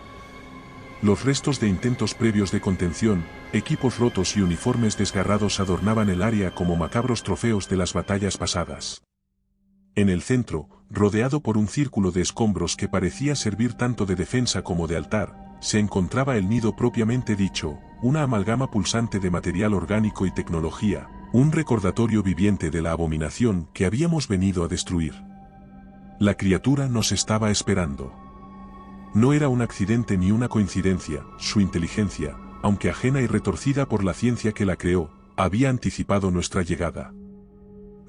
Los restos de intentos previos de contención, equipos rotos y uniformes desgarrados adornaban el área como macabros trofeos de las batallas pasadas. En el centro, rodeado por un círculo de escombros que parecía servir tanto de defensa como de altar, se encontraba el nido propiamente dicho, una amalgama pulsante de material orgánico y tecnología, un recordatorio viviente de la abominación que habíamos venido a destruir. La criatura nos estaba esperando. No era un accidente ni una coincidencia, su inteligencia, aunque ajena y retorcida por la ciencia que la creó, había anticipado nuestra llegada.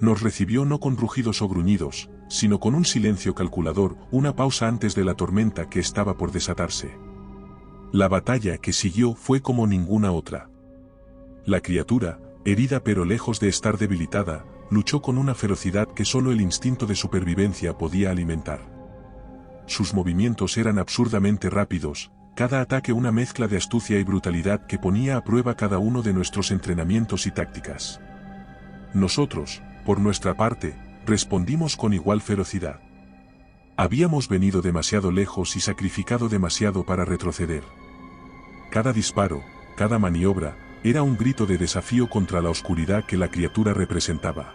Nos recibió no con rugidos o gruñidos, sino con un silencio calculador, una pausa antes de la tormenta que estaba por desatarse. La batalla que siguió fue como ninguna otra. La criatura, herida pero lejos de estar debilitada, luchó con una ferocidad que solo el instinto de supervivencia podía alimentar. Sus movimientos eran absurdamente rápidos, cada ataque una mezcla de astucia y brutalidad que ponía a prueba cada uno de nuestros entrenamientos y tácticas. Nosotros, por nuestra parte, respondimos con igual ferocidad. Habíamos venido demasiado lejos y sacrificado demasiado para retroceder. Cada disparo, cada maniobra, era un grito de desafío contra la oscuridad que la criatura representaba.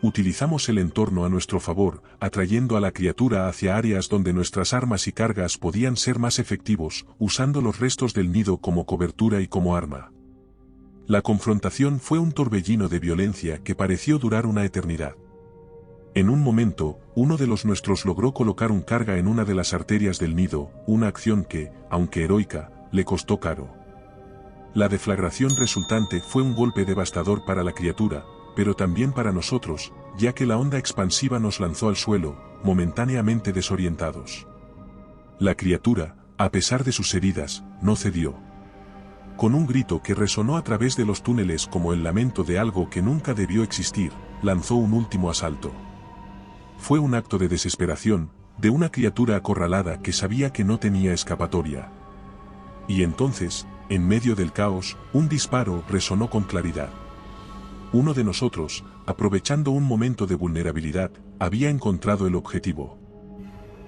Utilizamos el entorno a nuestro favor, atrayendo a la criatura hacia áreas donde nuestras armas y cargas podían ser más efectivos, usando los restos del nido como cobertura y como arma. La confrontación fue un torbellino de violencia que pareció durar una eternidad. En un momento, uno de los nuestros logró colocar un carga en una de las arterias del nido, una acción que, aunque heroica, le costó caro. La deflagración resultante fue un golpe devastador para la criatura, pero también para nosotros, ya que la onda expansiva nos lanzó al suelo, momentáneamente desorientados. La criatura, a pesar de sus heridas, no cedió. Con un grito que resonó a través de los túneles como el lamento de algo que nunca debió existir, lanzó un último asalto. Fue un acto de desesperación, de una criatura acorralada que sabía que no tenía escapatoria. Y entonces, en medio del caos, un disparo resonó con claridad. Uno de nosotros, aprovechando un momento de vulnerabilidad, había encontrado el objetivo.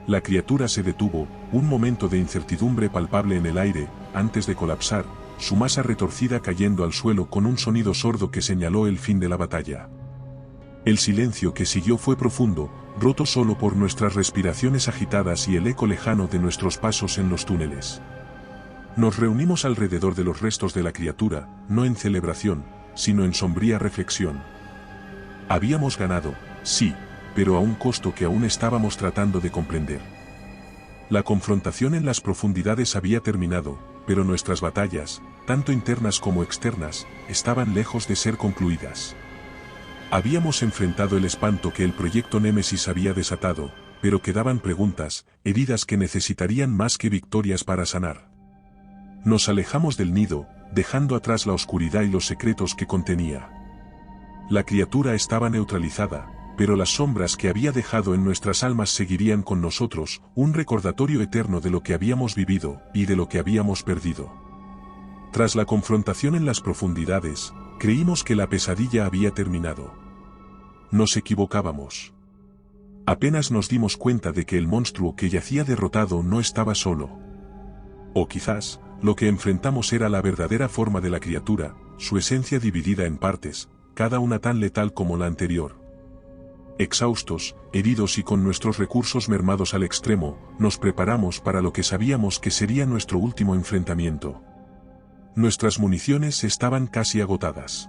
La criatura se detuvo, un momento de incertidumbre palpable en el aire, antes de colapsar, su masa retorcida cayendo al suelo con un sonido sordo que señaló el fin de la batalla. El silencio que siguió fue profundo, roto solo por nuestras respiraciones agitadas y el eco lejano de nuestros pasos en los túneles. Nos reunimos alrededor de los restos de la criatura, no en celebración, sino en sombría reflexión. Habíamos ganado, sí, pero a un costo que aún estábamos tratando de comprender. La confrontación en las profundidades había terminado, pero nuestras batallas, tanto internas como externas, estaban lejos de ser concluidas. Habíamos enfrentado el espanto que el proyecto Némesis había desatado, pero quedaban preguntas, heridas que necesitarían más que victorias para sanar. Nos alejamos del nido, dejando atrás la oscuridad y los secretos que contenía. La criatura estaba neutralizada, pero las sombras que había dejado en nuestras almas seguirían con nosotros, un recordatorio eterno de lo que habíamos vivido y de lo que habíamos perdido. Tras la confrontación en las profundidades, creímos que la pesadilla había terminado. Nos equivocábamos. Apenas nos dimos cuenta de que el monstruo que yacía derrotado no estaba solo. O quizás, lo que enfrentamos era la verdadera forma de la criatura, su esencia dividida en partes, cada una tan letal como la anterior. Exhaustos, heridos y con nuestros recursos mermados al extremo, nos preparamos para lo que sabíamos que sería nuestro último enfrentamiento. Nuestras municiones estaban casi agotadas.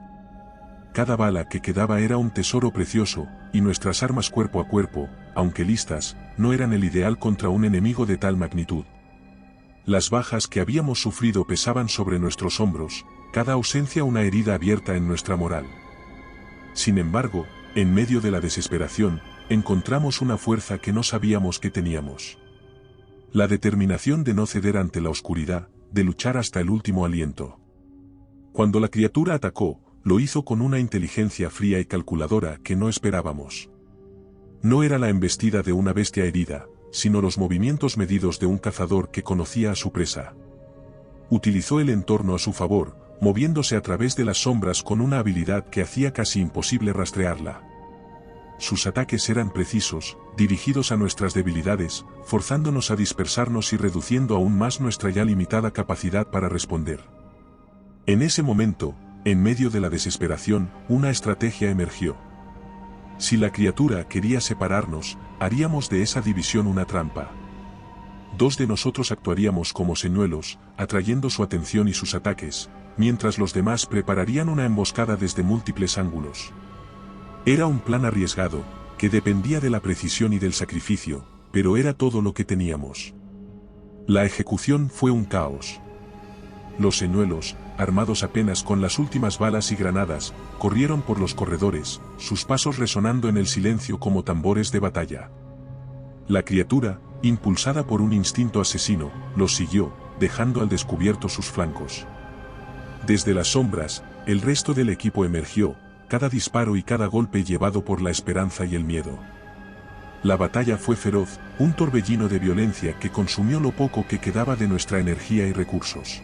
Cada bala que quedaba era un tesoro precioso, y nuestras armas cuerpo a cuerpo, aunque listas, no eran el ideal contra un enemigo de tal magnitud. Las bajas que habíamos sufrido pesaban sobre nuestros hombros, cada ausencia una herida abierta en nuestra moral. Sin embargo, en medio de la desesperación, encontramos una fuerza que no sabíamos que teníamos. La determinación de no ceder ante la oscuridad, de luchar hasta el último aliento. Cuando la criatura atacó, lo hizo con una inteligencia fría y calculadora que no esperábamos. No era la embestida de una bestia herida, sino los movimientos medidos de un cazador que conocía a su presa. Utilizó el entorno a su favor, moviéndose a través de las sombras con una habilidad que hacía casi imposible rastrearla. Sus ataques eran precisos, dirigidos a nuestras debilidades, forzándonos a dispersarnos y reduciendo aún más nuestra ya limitada capacidad para responder. En ese momento, en medio de la desesperación, una estrategia emergió. Si la criatura quería separarnos, haríamos de esa división una trampa. Dos de nosotros actuaríamos como señuelos, atrayendo su atención y sus ataques, mientras los demás prepararían una emboscada desde múltiples ángulos. Era un plan arriesgado, que dependía de la precisión y del sacrificio, pero era todo lo que teníamos. La ejecución fue un caos. Los señuelos, armados apenas con las últimas balas y granadas, corrieron por los corredores, sus pasos resonando en el silencio como tambores de batalla. La criatura, impulsada por un instinto asesino, los siguió, dejando al descubierto sus flancos. Desde las sombras, el resto del equipo emergió, cada disparo y cada golpe llevado por la esperanza y el miedo. La batalla fue feroz, un torbellino de violencia que consumió lo poco que quedaba de nuestra energía y recursos.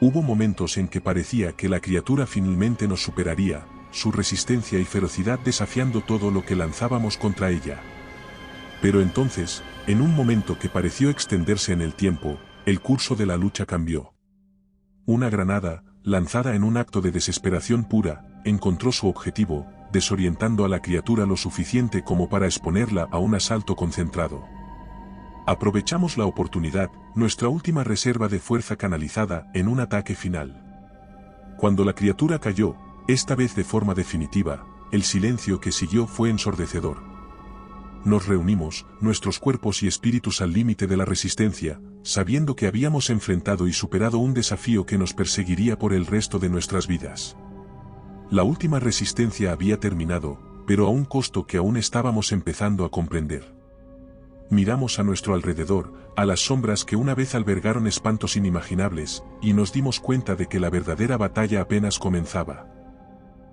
Hubo momentos en que parecía que la criatura finalmente nos superaría, su resistencia y ferocidad desafiando todo lo que lanzábamos contra ella. Pero entonces, en un momento que pareció extenderse en el tiempo, el curso de la lucha cambió. Una granada, lanzada en un acto de desesperación pura, encontró su objetivo, desorientando a la criatura lo suficiente como para exponerla a un asalto concentrado. Aprovechamos la oportunidad, nuestra última reserva de fuerza canalizada en un ataque final. Cuando la criatura cayó, esta vez de forma definitiva, el silencio que siguió fue ensordecedor. Nos reunimos, nuestros cuerpos y espíritus al límite de la resistencia, sabiendo que habíamos enfrentado y superado un desafío que nos perseguiría por el resto de nuestras vidas. La última resistencia había terminado, pero a un costo que aún estábamos empezando a comprender. Miramos a nuestro alrededor, a las sombras que una vez albergaron espantos inimaginables, y nos dimos cuenta de que la verdadera batalla apenas comenzaba.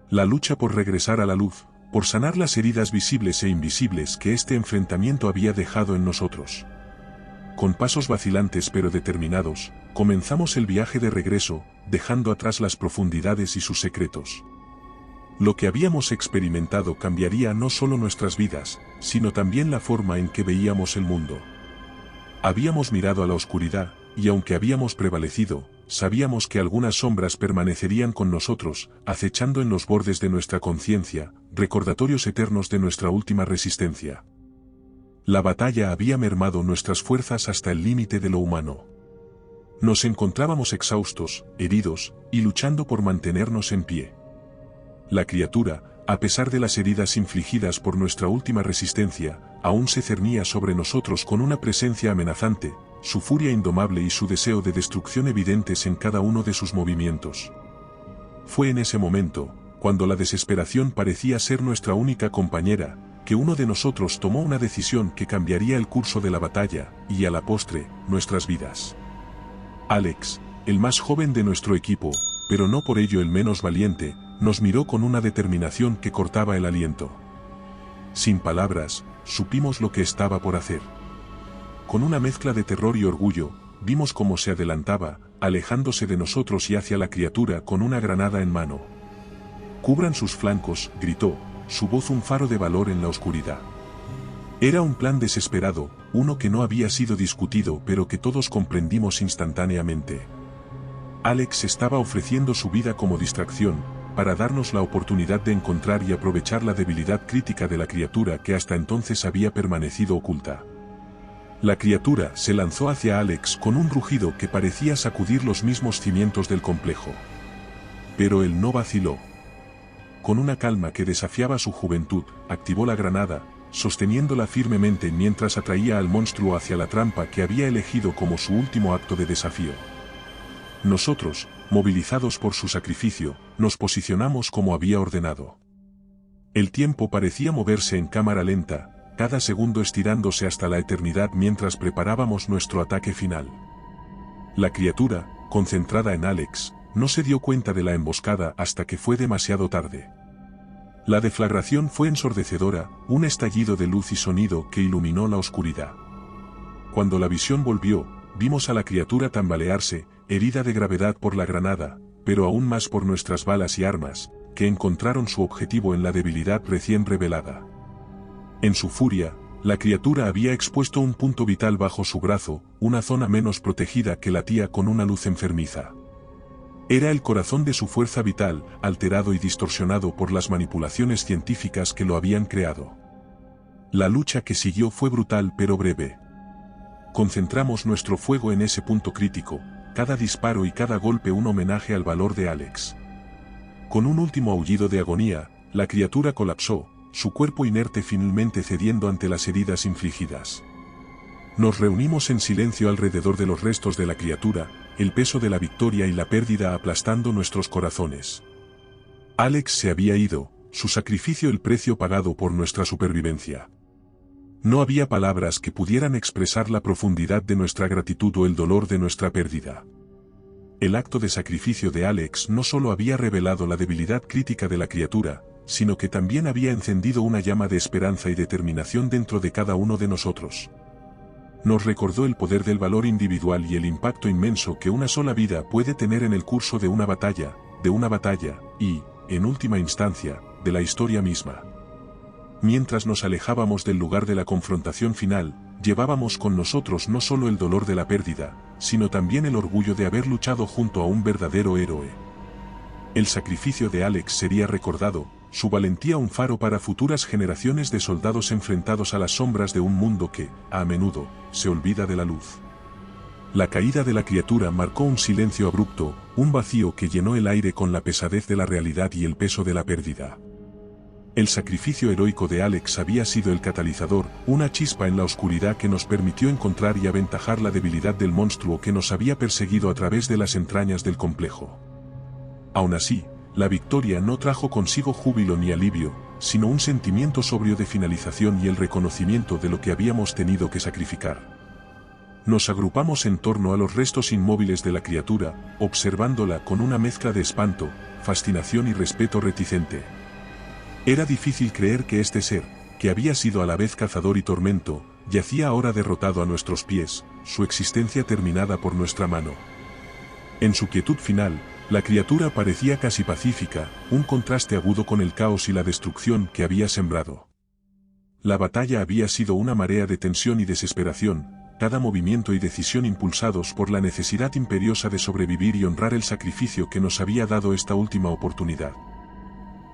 La lucha por regresar a la luz, por sanar las heridas visibles e invisibles que este enfrentamiento había dejado en nosotros. Con pasos vacilantes pero determinados, comenzamos el viaje de regreso, dejando atrás las profundidades y sus secretos. Lo que habíamos experimentado cambiaría no solo nuestras vidas, sino también la forma en que veíamos el mundo. Habíamos mirado a la oscuridad, y aunque habíamos prevalecido, sabíamos que algunas sombras permanecerían con nosotros, acechando en los bordes de nuestra conciencia, recordatorios eternos de nuestra última resistencia. La batalla había mermado nuestras fuerzas hasta el límite de lo humano. Nos encontrábamos exhaustos, heridos, y luchando por mantenernos en pie. La criatura, a pesar de las heridas infligidas por nuestra última resistencia, aún se cernía sobre nosotros con una presencia amenazante, su furia indomable y su deseo de destrucción evidentes en cada uno de sus movimientos. Fue en ese momento, cuando la desesperación parecía ser nuestra única compañera, que uno de nosotros tomó una decisión que cambiaría el curso de la batalla, y a la postre, nuestras vidas. Alex, el más joven de nuestro equipo, pero no por ello el menos valiente, nos miró con una determinación que cortaba el aliento. Sin palabras, supimos lo que estaba por hacer. Con una mezcla de terror y orgullo, vimos cómo se adelantaba, alejándose de nosotros y hacia la criatura con una granada en mano. «Cubran sus flancos», gritó, su voz un faro de valor en la oscuridad. Era un plan desesperado, uno que no había sido discutido pero que todos comprendimos instantáneamente. Alex estaba ofreciendo su vida como distracción, para darnos la oportunidad de encontrar y aprovechar la debilidad crítica de la criatura que hasta entonces había permanecido oculta. La criatura se lanzó hacia Alex con un rugido que parecía sacudir los mismos cimientos del complejo. Pero él no vaciló. Con una calma que desafiaba su juventud, activó la granada, sosteniéndola firmemente mientras atraía al monstruo hacia la trampa que había elegido como su último acto de desafío. Nosotros, movilizados por su sacrificio, nos posicionamos como había ordenado. El tiempo parecía moverse en cámara lenta, cada segundo estirándose hasta la eternidad mientras preparábamos nuestro ataque final. La criatura, concentrada en Alex, no se dio cuenta de la emboscada hasta que fue demasiado tarde. La deflagración fue ensordecedora, un estallido de luz y sonido que iluminó la oscuridad. Cuando la visión volvió, vimos a la criatura tambalearse, herida de gravedad por la granada, pero aún más por nuestras balas y armas, que encontraron su objetivo en la debilidad recién revelada. En su furia, la criatura había expuesto un punto vital bajo su brazo, una zona menos protegida que latía con una luz enfermiza. Era el corazón de su fuerza vital, alterado y distorsionado por las manipulaciones científicas que lo habían creado. La lucha que siguió fue brutal pero breve. Concentramos nuestro fuego en ese punto crítico, cada disparo y cada golpe un homenaje al valor de Alex. Con un último aullido de agonía, la criatura colapsó, su cuerpo inerte finalmente cediendo ante las heridas infligidas. Nos reunimos en silencio alrededor de los restos de la criatura, el peso de la victoria y la pérdida aplastando nuestros corazones. Alex se había ido, su sacrificio el precio pagado por nuestra supervivencia. No había palabras que pudieran expresar la profundidad de nuestra gratitud o el dolor de nuestra pérdida. El acto de sacrificio de Alex no solo había revelado la debilidad crítica de la criatura, sino que también había encendido una llama de esperanza y determinación dentro de cada uno de nosotros. Nos recordó el poder del valor individual y el impacto inmenso que una sola vida puede tener en el curso de una batalla y, en última instancia, de la historia misma. Mientras nos alejábamos del lugar de la confrontación final, llevábamos con nosotros no solo el dolor de la pérdida, sino también el orgullo de haber luchado junto a un verdadero héroe. El sacrificio de Alex sería recordado, su valentía un faro para futuras generaciones de soldados enfrentados a las sombras de un mundo que, a menudo, se olvida de la luz. La caída de la criatura marcó un silencio abrupto, un vacío que llenó el aire con la pesadez de la realidad y el peso de la pérdida. El sacrificio heroico de Alex había sido el catalizador, una chispa en la oscuridad que nos permitió encontrar y aventajar la debilidad del monstruo que nos había perseguido a través de las entrañas del complejo. Aún así, la victoria no trajo consigo júbilo ni alivio, sino un sentimiento sobrio de finalización y el reconocimiento de lo que habíamos tenido que sacrificar. Nos agrupamos en torno a los restos inmóviles de la criatura, observándola con una mezcla de espanto, fascinación y respeto reticente. Era difícil creer que este ser, que había sido a la vez cazador y tormento, yacía ahora derrotado a nuestros pies, su existencia terminada por nuestra mano. En su quietud final, la criatura parecía casi pacífica, un contraste agudo con el caos y la destrucción que había sembrado. La batalla había sido una marea de tensión y desesperación, cada movimiento y decisión impulsados por la necesidad imperiosa de sobrevivir y honrar el sacrificio que nos había dado esta última oportunidad.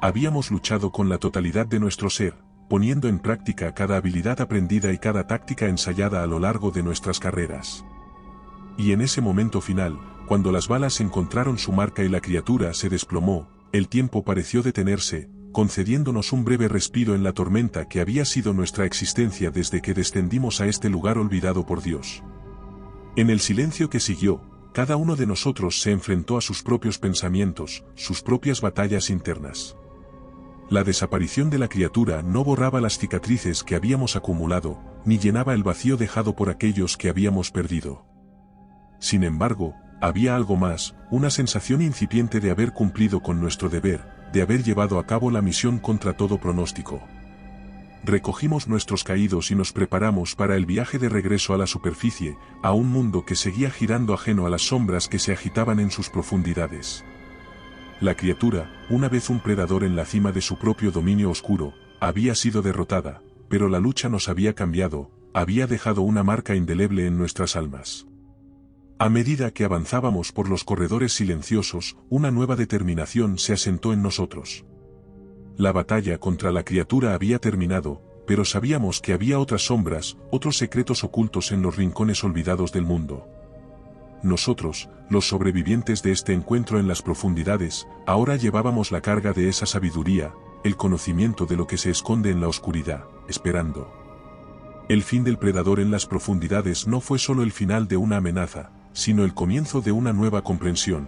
Habíamos luchado con la totalidad de nuestro ser, poniendo en práctica cada habilidad aprendida y cada táctica ensayada a lo largo de nuestras carreras. Y en ese momento final, cuando las balas encontraron su marca y la criatura se desplomó, el tiempo pareció detenerse, concediéndonos un breve respiro en la tormenta que había sido nuestra existencia desde que descendimos a este lugar olvidado por Dios. En el silencio que siguió, cada uno de nosotros se enfrentó a sus propios pensamientos, sus propias batallas internas. La desaparición de la criatura no borraba las cicatrices que habíamos acumulado, ni llenaba el vacío dejado por aquellos que habíamos perdido. Sin embargo, había algo más, una sensación incipiente de haber cumplido con nuestro deber, de haber llevado a cabo la misión contra todo pronóstico. Recogimos nuestros caídos y nos preparamos para el viaje de regreso a la superficie, a un mundo que seguía girando ajeno a las sombras que se agitaban en sus profundidades. La criatura, una vez un predador en la cima de su propio dominio oscuro, había sido derrotada, pero la lucha nos había cambiado, había dejado una marca indeleble en nuestras almas. A medida que avanzábamos por los corredores silenciosos, una nueva determinación se asentó en nosotros. La batalla contra la criatura había terminado, pero sabíamos que había otras sombras, otros secretos ocultos en los rincones olvidados del mundo. Nosotros, los sobrevivientes de este encuentro en las profundidades, ahora llevábamos la carga de esa sabiduría, el conocimiento de lo que se esconde en la oscuridad, esperando. El fin del predador en las profundidades no fue solo el final de una amenaza, sino el comienzo de una nueva comprensión.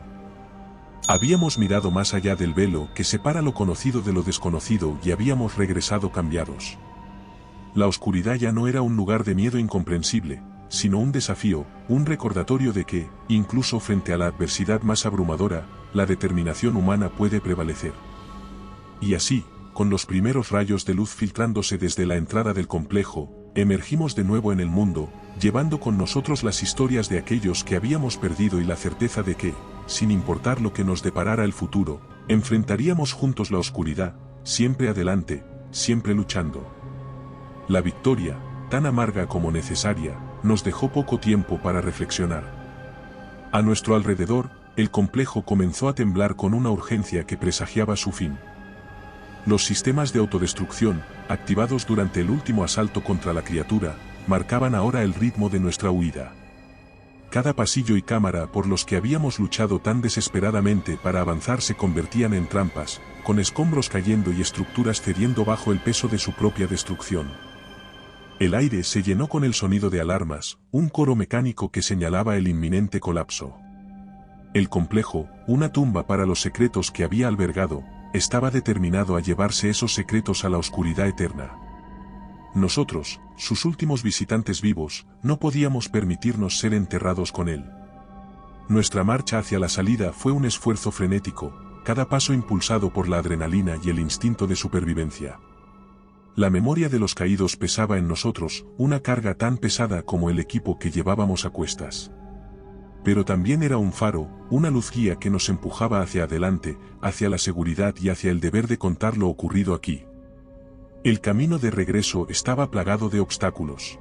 Habíamos mirado más allá del velo que separa lo conocido de lo desconocido y habíamos regresado cambiados. La oscuridad ya no era un lugar de miedo incomprensible, sino un desafío, un recordatorio de que, incluso frente a la adversidad más abrumadora, la determinación humana puede prevalecer. Y así, con los primeros rayos de luz filtrándose desde la entrada del complejo, emergimos de nuevo en el mundo, llevando con nosotros las historias de aquellos que habíamos perdido y la certeza de que, sin importar lo que nos deparara el futuro, enfrentaríamos juntos la oscuridad, siempre adelante, siempre luchando. La victoria, tan amarga como necesaria, nos dejó poco tiempo para reflexionar. A nuestro alrededor, el complejo comenzó a temblar con una urgencia que presagiaba su fin. Los sistemas de autodestrucción, activados durante el último asalto contra la criatura, marcaban ahora el ritmo de nuestra huida. Cada pasillo y cámara por los que habíamos luchado tan desesperadamente para avanzar se convertían en trampas, con escombros cayendo y estructuras cediendo bajo el peso de su propia destrucción. El aire se llenó con el sonido de alarmas, un coro mecánico que señalaba el inminente colapso. El complejo, una tumba para los secretos que había albergado, estaba determinado a llevarse esos secretos a la oscuridad eterna. Nosotros, sus últimos visitantes vivos, no podíamos permitirnos ser enterrados con él. Nuestra marcha hacia la salida fue un esfuerzo frenético, cada paso impulsado por la adrenalina y el instinto de supervivencia. La memoria de los caídos pesaba en nosotros, una carga tan pesada como el equipo que llevábamos a cuestas. Pero también era un faro, una luz guía que nos empujaba hacia adelante, hacia la seguridad y hacia el deber de contar lo ocurrido aquí. El camino de regreso estaba plagado de obstáculos.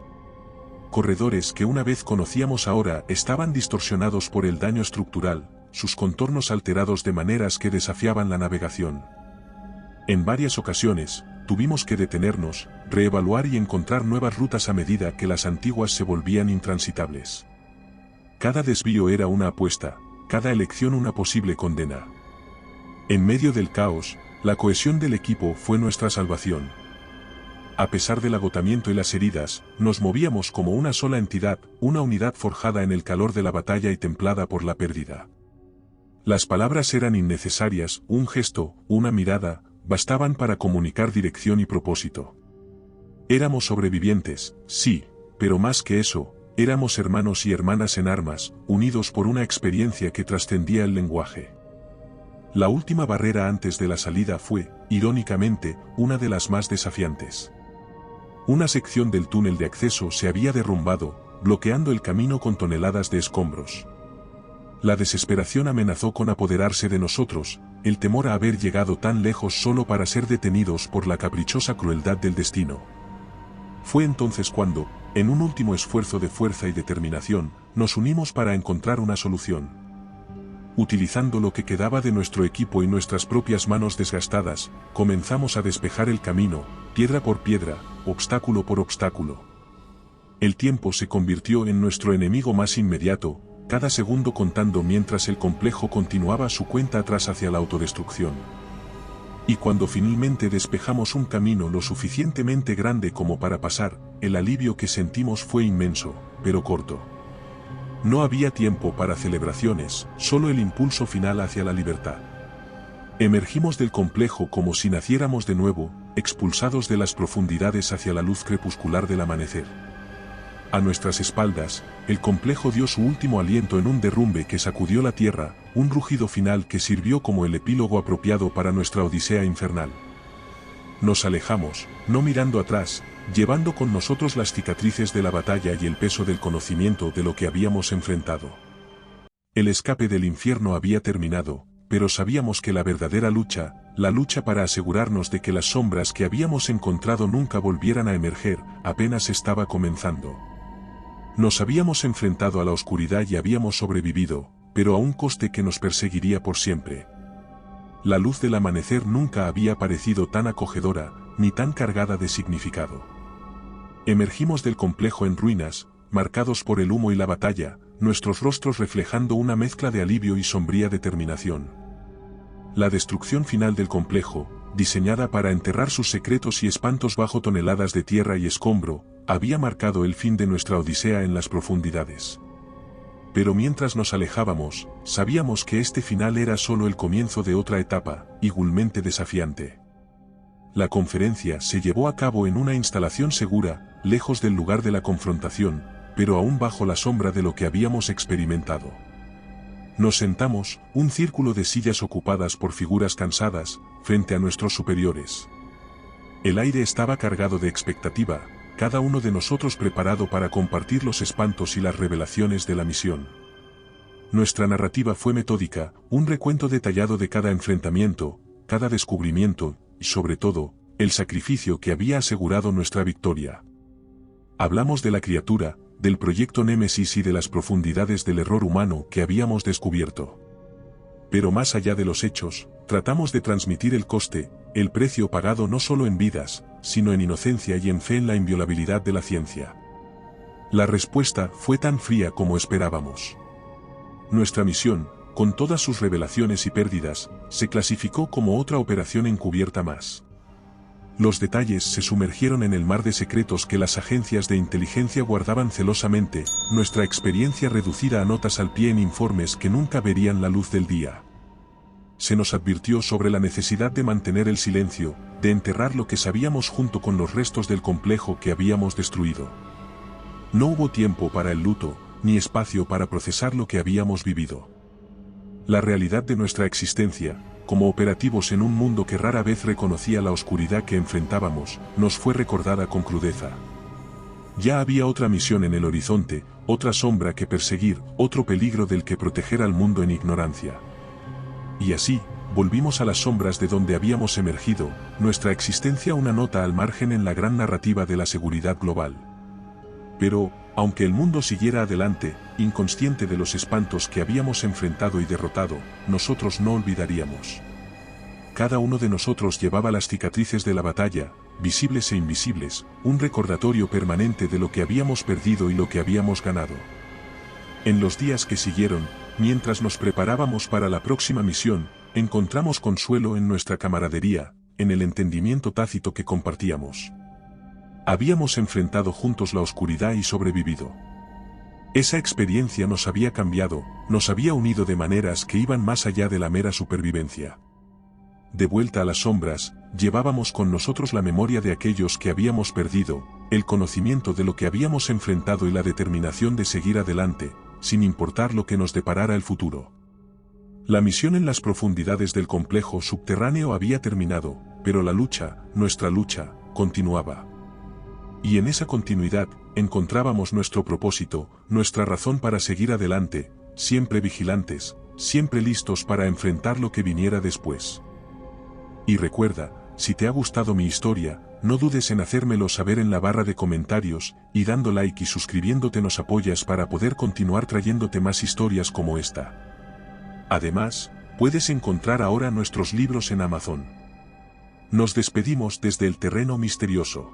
Corredores que una vez conocíamos ahora estaban distorsionados por el daño estructural, sus contornos alterados de maneras que desafiaban la navegación. En varias ocasiones, tuvimos que detenernos, reevaluar y encontrar nuevas rutas a medida que las antiguas se volvían intransitables. Cada desvío era una apuesta, cada elección una posible condena. En medio del caos, la cohesión del equipo fue nuestra salvación. A pesar del agotamiento y las heridas, nos movíamos como una sola entidad, una unidad forjada en el calor de la batalla y templada por la pérdida. Las palabras eran innecesarias, un gesto, una mirada, bastaban para comunicar dirección y propósito. Éramos sobrevivientes, sí, pero más que eso, éramos hermanos y hermanas en armas, unidos por una experiencia que trascendía el lenguaje. La última barrera antes de la salida fue, irónicamente, una de las más desafiantes. Una sección del túnel de acceso se había derrumbado, bloqueando el camino con toneladas de escombros. La desesperación amenazó con apoderarse de nosotros, el temor a haber llegado tan lejos solo para ser detenidos por la caprichosa crueldad del destino. Fue entonces cuando, en un último esfuerzo de fuerza y determinación, nos unimos para encontrar una solución. Utilizando lo que quedaba de nuestro equipo y nuestras propias manos desgastadas, comenzamos a despejar el camino, piedra por piedra, obstáculo por obstáculo. El tiempo se convirtió en nuestro enemigo más inmediato, cada segundo contando mientras el complejo continuaba su cuenta atrás hacia la autodestrucción. Y cuando finalmente despejamos un camino lo suficientemente grande como para pasar, el alivio que sentimos fue inmenso, pero corto. No había tiempo para celebraciones, solo el impulso final hacia la libertad. Emergimos del complejo como si naciéramos de nuevo, expulsados de las profundidades hacia la luz crepuscular del amanecer. A nuestras espaldas, el complejo dio su último aliento en un derrumbe que sacudió la tierra, un rugido final que sirvió como el epílogo apropiado para nuestra odisea infernal. Nos alejamos, no mirando atrás, llevando con nosotros las cicatrices de la batalla y el peso del conocimiento de lo que habíamos enfrentado. El escape del infierno había terminado, pero sabíamos que la verdadera lucha, la lucha para asegurarnos de que las sombras que habíamos encontrado nunca volvieran a emerger, apenas estaba comenzando. Nos habíamos enfrentado a la oscuridad y habíamos sobrevivido, pero a un coste que nos perseguiría por siempre. La luz del amanecer nunca había parecido tan acogedora, ni tan cargada de significado. Emergimos del complejo en ruinas, marcados por el humo y la batalla, nuestros rostros reflejando una mezcla de alivio y sombría determinación. La destrucción final del complejo, diseñada para enterrar sus secretos y espantos bajo toneladas de tierra y escombro, había marcado el fin de nuestra odisea en las profundidades. Pero mientras nos alejábamos, sabíamos que este final era solo el comienzo de otra etapa, igualmente desafiante. La conferencia se llevó a cabo en una instalación segura, lejos del lugar de la confrontación, pero aún bajo la sombra de lo que habíamos experimentado. Nos sentamos, un círculo de sillas ocupadas por figuras cansadas, frente a nuestros superiores. El aire estaba cargado de expectativa, cada uno de nosotros preparado para compartir los espantos y las revelaciones de la misión. Nuestra narrativa fue metódica, un recuento detallado de cada enfrentamiento, cada descubrimiento, y sobre todo, el sacrificio que había asegurado nuestra victoria. Hablamos de la criatura, del proyecto Némesis y de las profundidades del error humano que habíamos descubierto. Pero más allá de los hechos, tratamos de transmitir el coste, el precio pagado no solo en vidas, sino en inocencia y en fe en la inviolabilidad de la ciencia. La respuesta fue tan fría como esperábamos. Nuestra misión, con todas sus revelaciones y pérdidas, se clasificó como otra operación encubierta más. Los detalles se sumergieron en el mar de secretos que las agencias de inteligencia guardaban celosamente, nuestra experiencia reducida a notas al pie en informes que nunca verían la luz del día. Se nos advirtió sobre la necesidad de mantener el silencio, de enterrar lo que sabíamos junto con los restos del complejo que habíamos destruido. No hubo tiempo para el luto, ni espacio para procesar lo que habíamos vivido. La realidad de nuestra existencia, como operativos en un mundo que rara vez reconocía la oscuridad que enfrentábamos, nos fue recordada con crudeza. Ya había otra misión en el horizonte, otra sombra que perseguir, otro peligro del que proteger al mundo en ignorancia. Y así, volvimos a las sombras de donde habíamos emergido, nuestra existencia una nota al margen en la gran narrativa de la seguridad global. Pero, aunque el mundo siguiera adelante, inconsciente de los espantos que habíamos enfrentado y derrotado, nosotros no olvidaríamos. Cada uno de nosotros llevaba las cicatrices de la batalla, visibles e invisibles, un recordatorio permanente de lo que habíamos perdido y lo que habíamos ganado. En los días que siguieron, mientras nos preparábamos para la próxima misión, encontramos consuelo en nuestra camaradería, en el entendimiento tácito que compartíamos. Habíamos enfrentado juntos la oscuridad y sobrevivido. Esa experiencia nos había cambiado, nos había unido de maneras que iban más allá de la mera supervivencia. De vuelta a las sombras, llevábamos con nosotros la memoria de aquellos que habíamos perdido, el conocimiento de lo que habíamos enfrentado y la determinación de seguir adelante, sin importar lo que nos deparara el futuro. La misión en las profundidades del complejo subterráneo había terminado, pero la lucha, nuestra lucha, continuaba. Y en esa continuidad, encontrábamos nuestro propósito, nuestra razón para seguir adelante, siempre vigilantes, siempre listos para enfrentar lo que viniera después. Y recuerda, si te ha gustado mi historia, no dudes en hacérmelo saber en la barra de comentarios, y dando like y suscribiéndote nos apoyas para poder continuar trayéndote más historias como esta. Además, puedes encontrar ahora nuestros libros en Amazon. Nos despedimos desde el terreno misterioso.